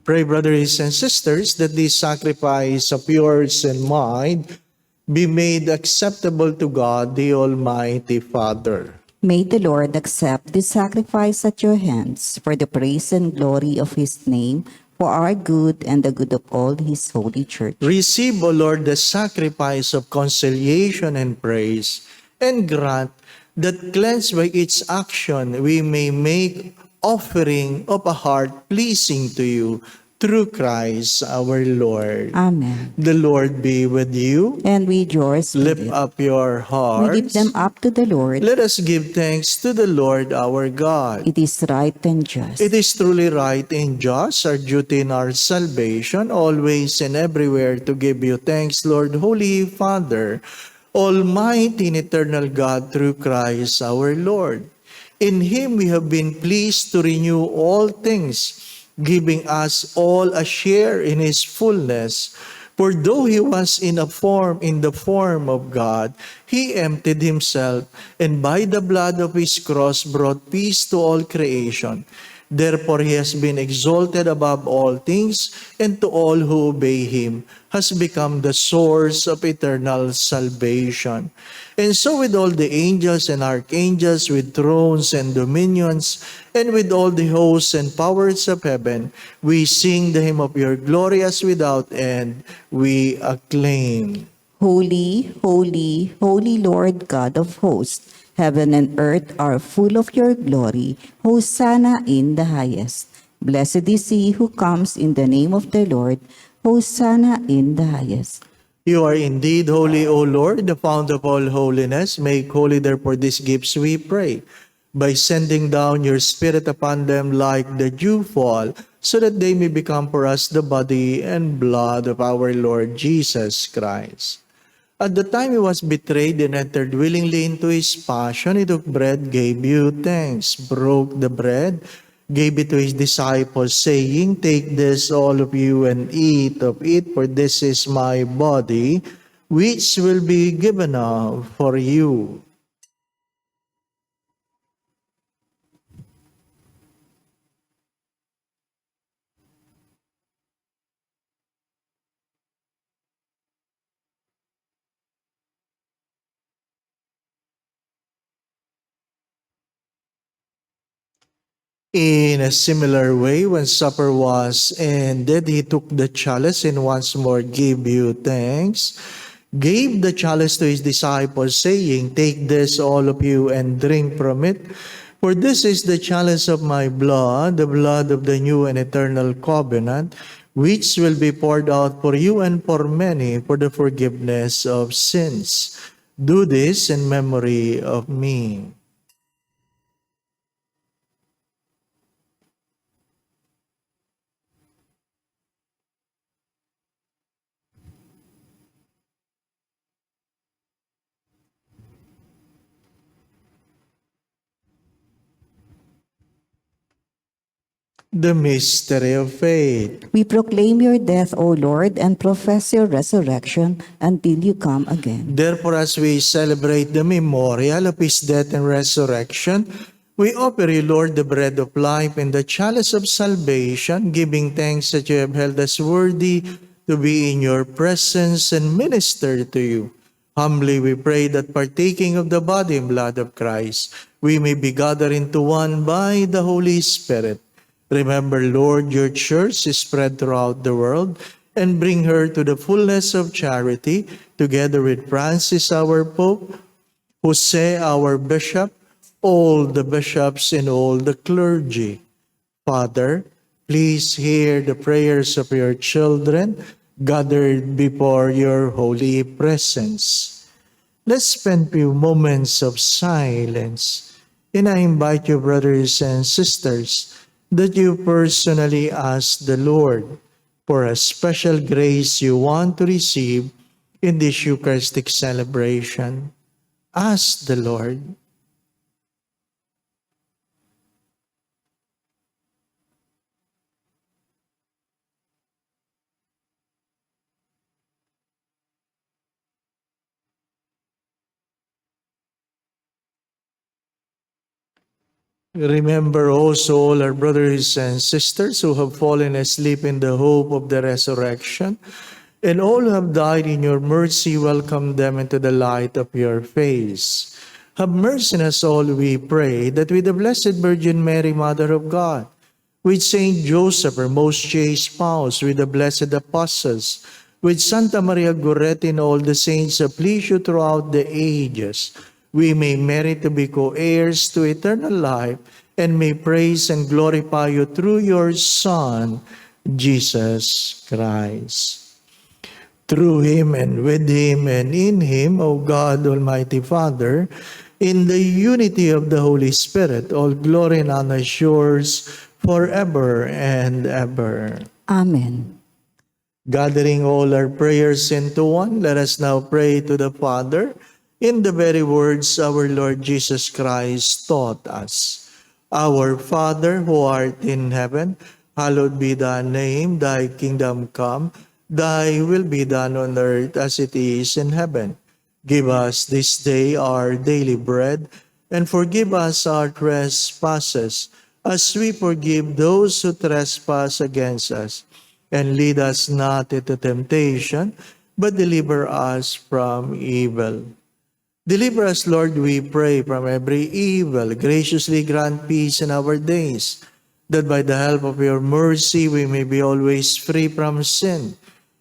Pray, brothers and sisters, that this sacrifice of yours and mine be made acceptable to God, the Almighty Father. May the Lord accept this sacrifice at your hands for the praise and glory of his name, for our good and the good of all his holy church. Receive, O Lord, the sacrifice of conciliation and praise, and grant that cleansed by its action we may make offering of a heart pleasing to you through Christ our Lord. Amen. The Lord be with you. And with yours, Lift up your hearts. we lift them up to the Lord. Let us give thanks to the Lord our God. It is right and just. It is truly right and just, our duty and our salvation, always and everywhere to give you thanks, Lord, Holy Father, Almighty and eternal God, through Christ our Lord. In Him we have been pleased to renew all things, giving us all a share in His fullness. For though He was in the form of God, He emptied Himself, and by the blood of His cross brought peace to all creation. Therefore He has been exalted above all things, and to all who obey Him has become the source of eternal salvation. And so with all the angels and archangels, with thrones and dominions, and with all the hosts and powers of heaven, we sing the hymn of your glory as without end. We acclaim. Holy, holy, holy Lord God of hosts, heaven and earth are full of your glory. Hosanna in the highest. Blessed is he who comes in the name of the Lord. Hosanna in the highest. You are indeed holy, O Lord, the fount of all holiness. Make holy therefore these gifts, we pray, by sending down your Spirit upon them like the dewfall, so that they may become for us the body and blood of our Lord Jesus Christ. At the time He was betrayed and entered willingly into His passion, He took bread, gave you thanks, broke the bread, gave it to His disciples, saying, "Take this, all of you, and eat of it, for this is my body, which will be given up for you." In a similar way, when supper was ended, He took the chalice and once more gave you thanks, gave the chalice to His disciples, saying, "Take this, all of you, and drink from it. For this is the chalice of my blood, the blood of the new and eternal covenant, which will be poured out for you and for many for the forgiveness of sins. Do this in memory of me." The mystery of faith. We proclaim your death, O Lord, and profess your resurrection until you come again. Therefore, as we celebrate the memorial of His death and resurrection, we offer you, Lord, the bread of life and the chalice of salvation, giving thanks that you have held us worthy to be in your presence and minister to you. Humbly we pray that partaking of the body and blood of Christ, we may be gathered into one by the Holy Spirit. Remember, Lord, your church is spread throughout the world, and bring her to the fullness of charity, together with Francis, our Pope, Jose, our Bishop, all the bishops and all the clergy. Father, please hear the prayers of your children gathered before your holy presence. Let's spend few moments of silence, and I invite you, brothers and sisters, that you personally ask the Lord for a special grace you want to receive in this Eucharistic celebration. Ask the Lord. Remember also all our brothers and sisters who have fallen asleep in the hope of the resurrection, and all who have died in your mercy, welcome them into the light of your face. Have mercy on us all, we pray, that with the Blessed Virgin Mary, Mother of God, with Saint Joseph, our most chaste spouse, with the blessed apostles, with Santa Maria Goretti and all the saints that please you throughout the ages, we may merit to be co-heirs to eternal life and may praise and glorify you through your Son, Jesus Christ. Through him and with him and in him, O God, Almighty Father, in the unity of the Holy Spirit, all glory and honor is yours forever and ever. Amen. Gathering all our prayers into one, let us now pray to the Father in the very words our Lord Jesus Christ taught us. Our Father who art in heaven, hallowed be thy name, thy kingdom come, thy will be done on earth as it is in heaven. Give us this day our daily bread, and forgive us our trespasses, as we forgive those who trespass against us. And lead us not into temptation, but deliver us from evil. Deliver us, Lord, we pray, from every evil. Graciously grant peace in our days, that by the help of your mercy we may be always free from sin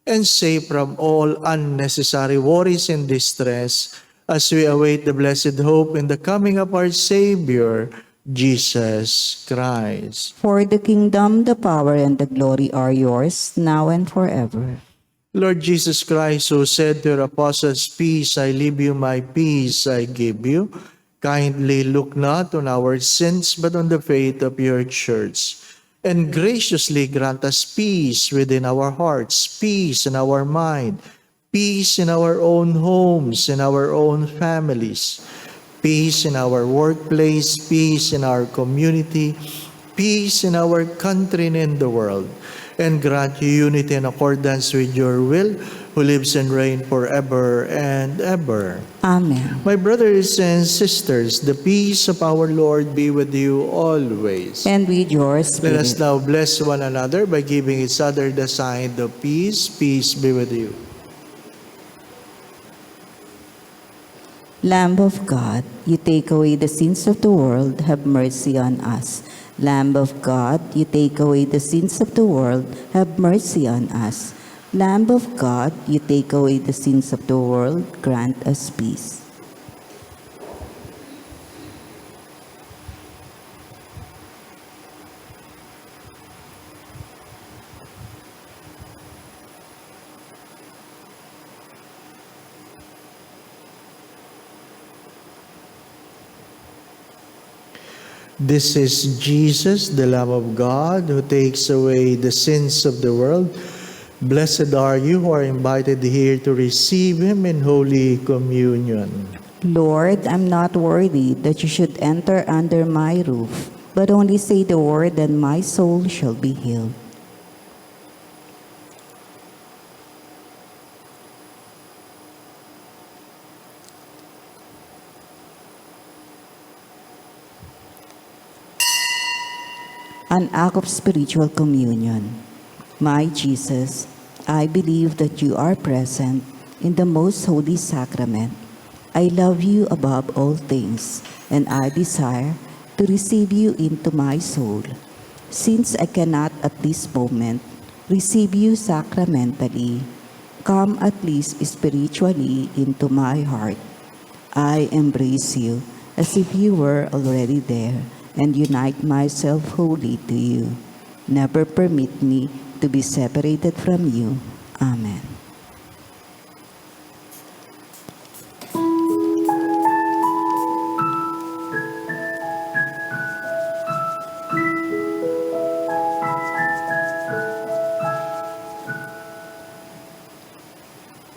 and safe from all unnecessary worries and distress, as we await the blessed hope in the coming of our Savior, Jesus Christ. For the kingdom, the power, and the glory are yours, now and forever. Lord Jesus Christ, who said to your apostles, "Peace I leave you, my peace I give you," kindly look not on our sins, but on the faith of your church. And graciously grant us peace within our hearts, peace in our mind, peace in our own homes, in our own families, peace in our workplace, peace in our community, peace in our country and in the world. And grant you unity in accordance with your will, who lives and reigns forever and ever. Amen. My brothers and sisters, the peace of our Lord be with you always. And with your Let us spirit. now bless one another by giving each other the sign of peace. Peace be with you. Lamb of God, you take away the sins of the world, have mercy on us. Lamb of God, you take away the sins of the world, have mercy on us. Lamb of God, you take away the sins of the world, grant us peace. This is Jesus, the Lamb of God, who takes away the sins of the world. Blessed are you who are invited here to receive him in Holy Communion. Lord, I'm not worthy that you should enter under my roof, but only say the word and my soul shall be healed. An act of spiritual communion. My Jesus, I believe that you are present in the most holy sacrament. I love you above all things, and I desire to receive you into my soul. Since I cannot at this moment receive you sacramentally, come at least spiritually into my heart. I embrace you as if you were already there and unite myself wholly to you. Never permit me to be separated from you. Amen.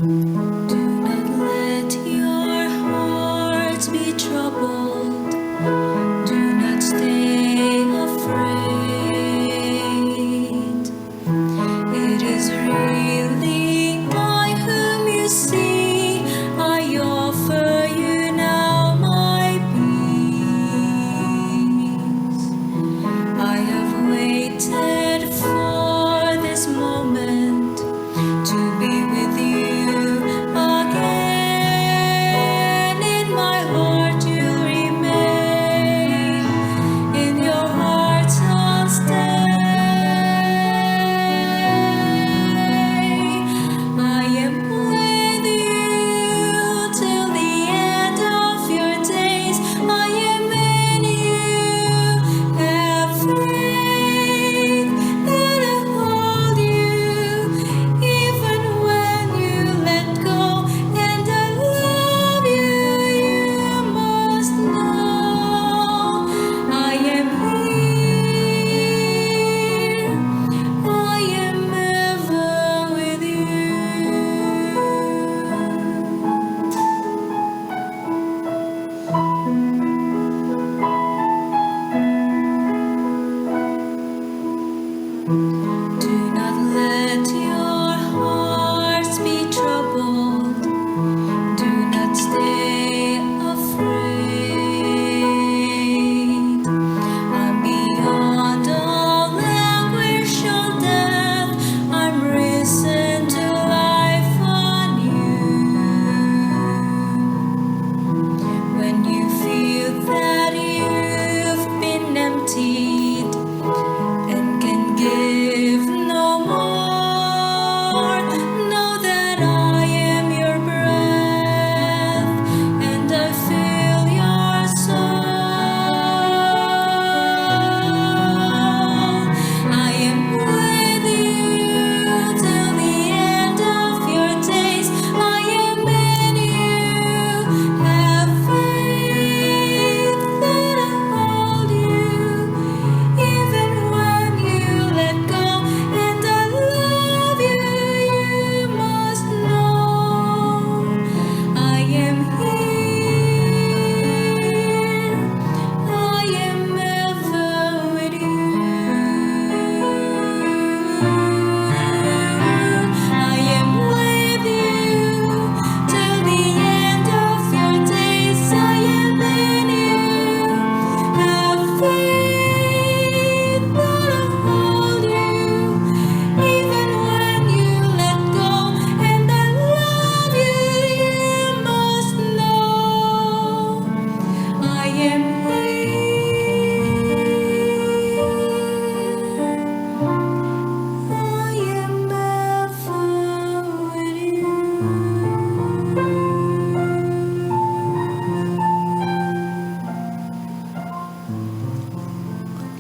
Do not let your hearts be troubled. Do not stay afraid. It is really I whom you see. I offer you now my peace. I have waited for this moment to be with you Do not let your hearts be troubled. Do not stay afraid. I'm beyond all anguish or death. I'm risen to life anew. When you feel that you've been emptied and can give no more, know that I am your breath and I fill your soul. I am with you till the end of your days. I am in you. Have faith that I hold you. Even when you let go, and I love you, you must know I am here. I am ever with you. I am with you till the end of your days. I am in you. Have faith that I hold you. Even when you let go, and I love you, you must know I am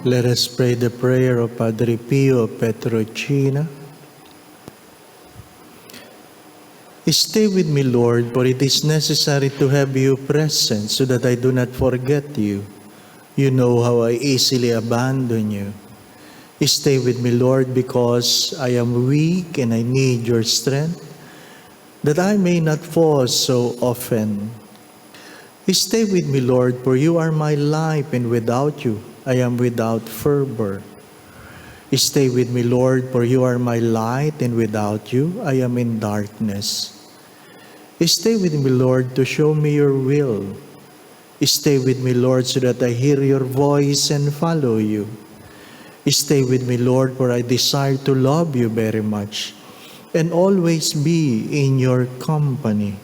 Let us pray the prayer of Padre Pio Petrocina. Stay with me, Lord, for it is necessary to have you present so that I do not forget you. You know how I easily abandon you. Stay with me, Lord, because I am weak and I need your strength, that I may not fall so often. Stay with me, Lord, for you are my life, and without you I am without fervor. Stay with me, Lord, for you are my light, and without you I am in darkness. Stay with me, Lord, to show me your will. Stay with me, Lord, so that I hear your voice and follow you. Stay with me, Lord, for I desire to love you very much and always be in your company.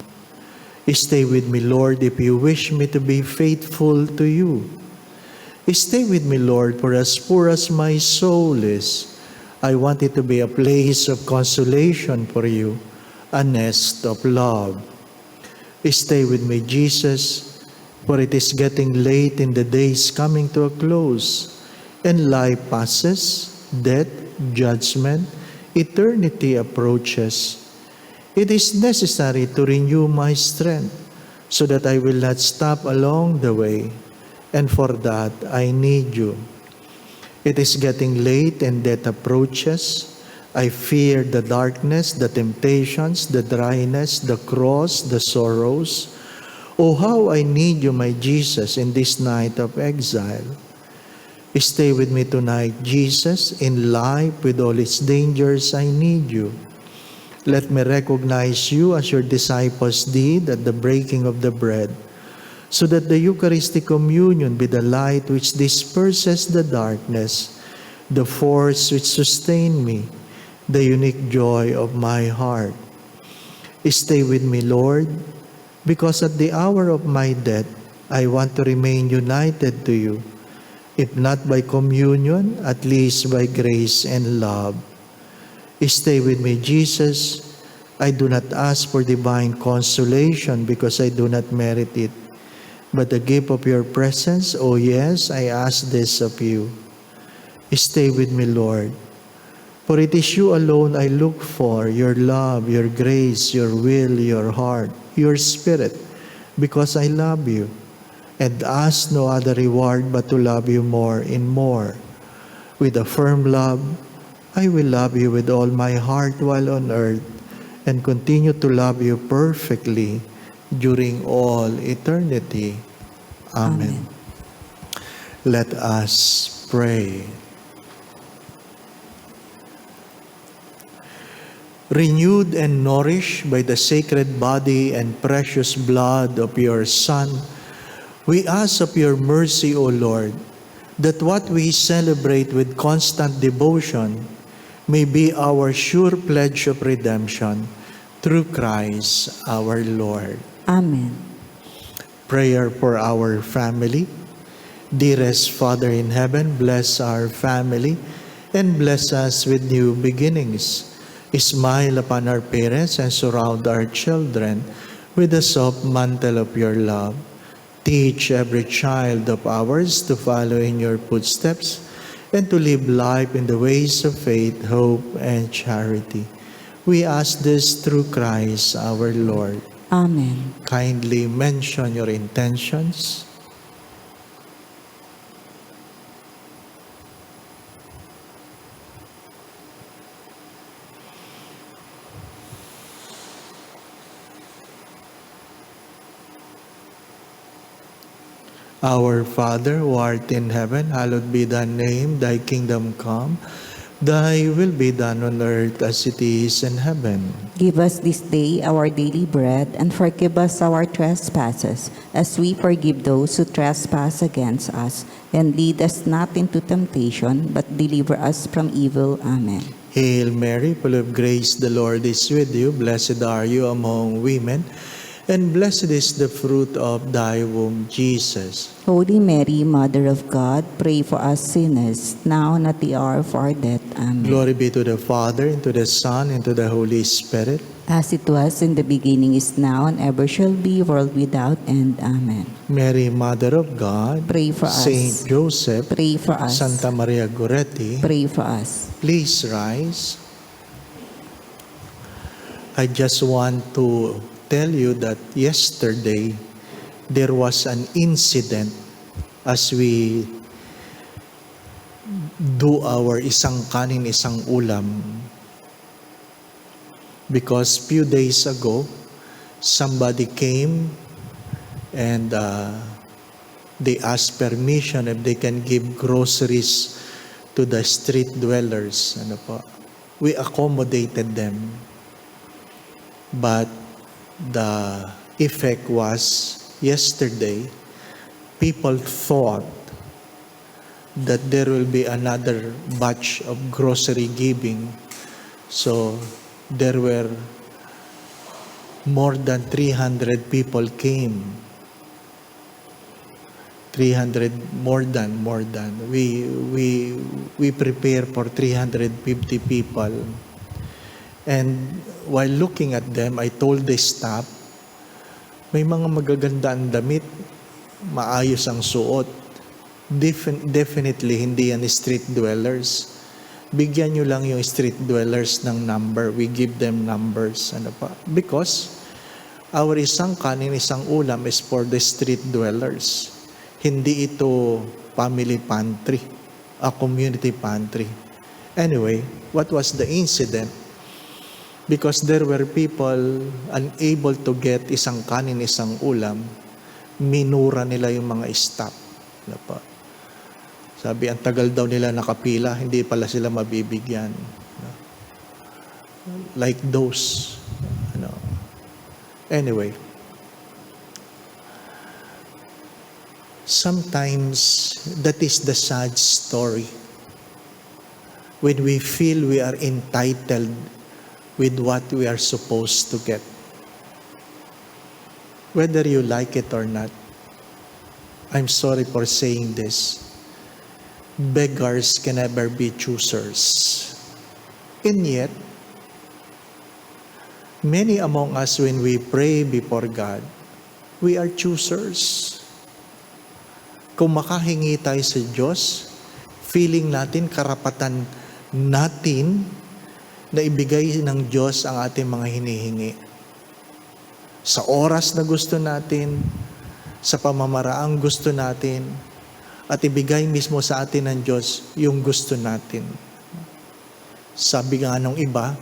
Stay with me, Lord, if you wish me to be faithful to you. Stay with me, Lord, for as poor as my soul is, I want it to be a place of consolation for you, a nest of love. Stay with me, Jesus, for it is getting late and the day is coming to a close, and life passes, death, judgment, eternity approaches. It is necessary to renew my strength so that I will not stop along the way. And for that, I need you. It is getting late and death approaches. I fear the darkness, the temptations, the dryness, the cross, the sorrows. Oh, how I need you, my Jesus, in this night of exile. Stay with me tonight, Jesus. In life, with all its dangers, I need you. Let me recognize you as your disciples did at the breaking of the bread, so that the Eucharistic communion be the light which disperses the darkness, the force which sustains me, the unique joy of my heart. Stay with me, Lord, because at the hour of my death, I want to remain united to you, if not by communion, at least by grace and love. Stay with me, Jesus. I do not ask for divine consolation because I do not merit it, but the gift of your presence, oh yes, I ask this of you. Stay with me, Lord, for it is you alone I look for, your love, your grace, your will, your heart, your spirit, because I love you, and ask no other reward but to love you more and more. With a firm love, I will love you with all my heart while on earth, and continue to love you perfectly during all eternity. Amen. Let us pray. renewed and nourished by the sacred body and precious blood of your Son, we ask of your mercy, O Lord, that what we celebrate with constant devotion may be our sure pledge of redemption through Christ our Lord. Amen. Prayer for our family. Dearest Father in heaven, bless our family and bless us with new beginnings. Smile upon our parents and surround our children with the soft mantle of your love. Teach every child of ours to follow in your footsteps and to live life in the ways of faith, hope, and charity. We ask this through Christ our Lord. Amen. Kindly mention your intentions. Our Father, who art in heaven, hallowed be thy name. Thy kingdom come. Thy will be done on earth as it is in heaven. Give us this day our daily bread, and forgive us our trespasses, as we forgive those who trespass against us. And lead us not into temptation, but deliver us from evil. Amen. Hail Mary, full of grace, the Lord is with you. Blessed are you among women, and blessed is the fruit of thy womb, Jesus. Holy Mary, Mother of God, pray for us sinners, now and at the hour of our death. Amen. Glory be to the Father, and to the Son, and to the Holy Spirit. As it was in the beginning, is now, and ever shall be, world without end. Amen. Mary, Mother of God, Pray for us. Saint Joseph, Pray for us. Santa Maria Goretti, Pray for us. please rise. I just want to tell you that yesterday there was an incident as we do our isang kanin, isang ulam. Because few days ago, somebody came and they asked permission if they can give groceries to the street dwellers. Ano po? We accommodated them. But the effect was, yesterday, people thought that there will be another batch of grocery giving. So there were more than 300 people came. 300, more than. We prepare for 350 people. And while looking at them, I told the staff, may mga magaganda ang damit, maayos ang suot. Definitely, hindi yan street dwellers. Bigyan nyo lang yung street dwellers ng number. We give them numbers. Ano pa? Because our isang kanin, isang ulam is for the street dwellers. Hindi ito family pantry, a community pantry. Anyway, what was the incident? Because there were people unable to get isang kanin, isang ulam, minura nila yung mga staff. Ano pa? Sabi, ang tagal daw nila nakapila, hindi pala sila mabibigyan. Like those. Anyway, sometimes that is the sad story. When we feel we are entitled with what we are supposed to get. Whether you like it or not, I'm sorry for saying this. Beggars can never be choosers. And yet, many among us, when we pray before God, we are choosers. Kung makahingi tayo sa Diyos, feeling natin, karapatan natin na ibigay ng Diyos ang ating mga hinihingi. Sa oras na gusto natin, sa pamamaraang gusto natin, at ibigay mismo sa atin ng Diyos yung gusto natin. Sabi nga nung iba,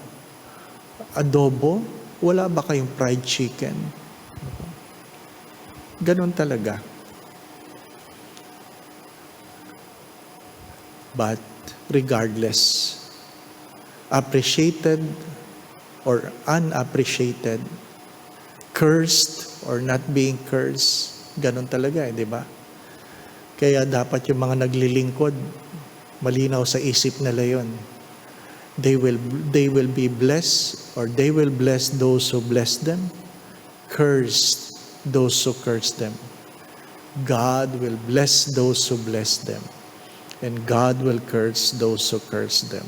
adobo, wala ba kayong fried chicken? Ganon talaga. But regardless, appreciated or unappreciated, cursed or not being cursed. Ganon talaga, di ba? Kaya dapat yung mga naglilingkod, malinaw sa isip nila yun. They will be blessed, or they will bless those who bless them, curse those who curse them. God will bless those who bless them, and God will curse those who curse them.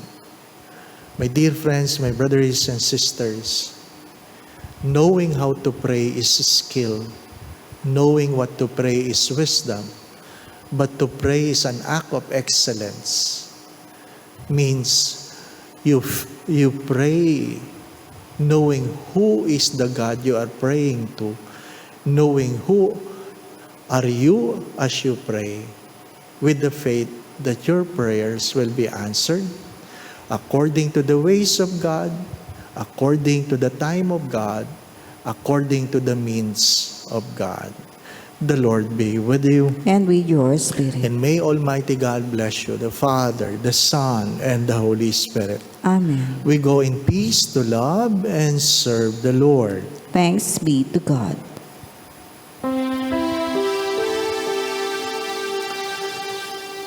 My dear friends, my brothers and sisters, knowing how to pray is skill. Knowing what to pray is wisdom. But to pray is an act of excellence. Means you pray knowing who is the God you are praying to, knowing who are you as you pray, with the faith that your prayers will be answered according to the ways of God, according to the time of God, according to the means of God. The Lord be with you. And with your spirit. And may Almighty God bless you, the Father, the Son, and the Holy Spirit. Amen. We go in peace to love and serve the Lord. Thanks be to God.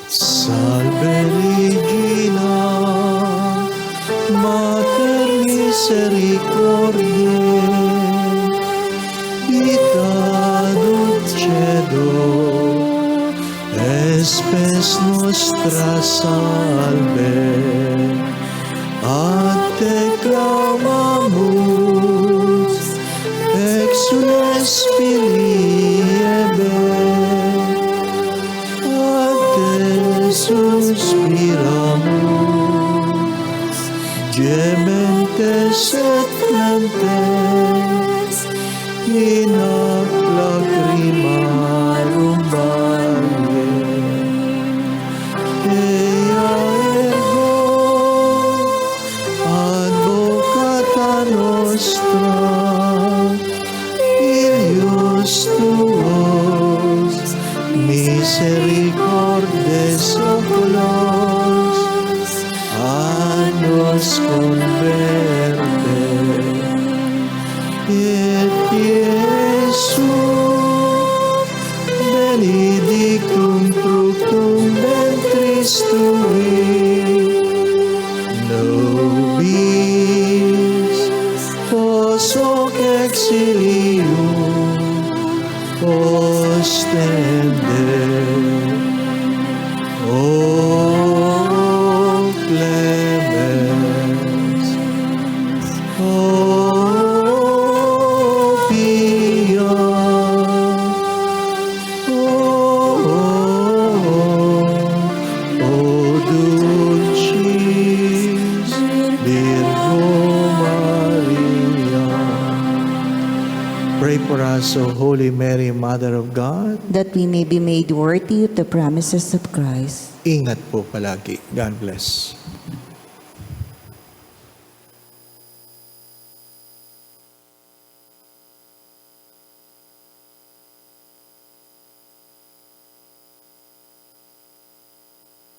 Salve Regina, Mater Misericordiae, Vita dulcedo, espes nostra salve, ad te clamamus, exules filii Ebe, ad te suspiramus, gementes et clamentes, in hoc lacrimarum valle. Ea ergo advocata nostra, Ilius tuos, misericordes oculos, a nos converte. Et Iesu, benedictum fructum ventris tui, nobis pos hoc exilium ostende. O clemens, O pia, O dulcis Virgo Maria. Pray for us, O Holy Mary, Mother of God. That we may be made worthy of the promises of Christ. Ingat po palagi. God bless.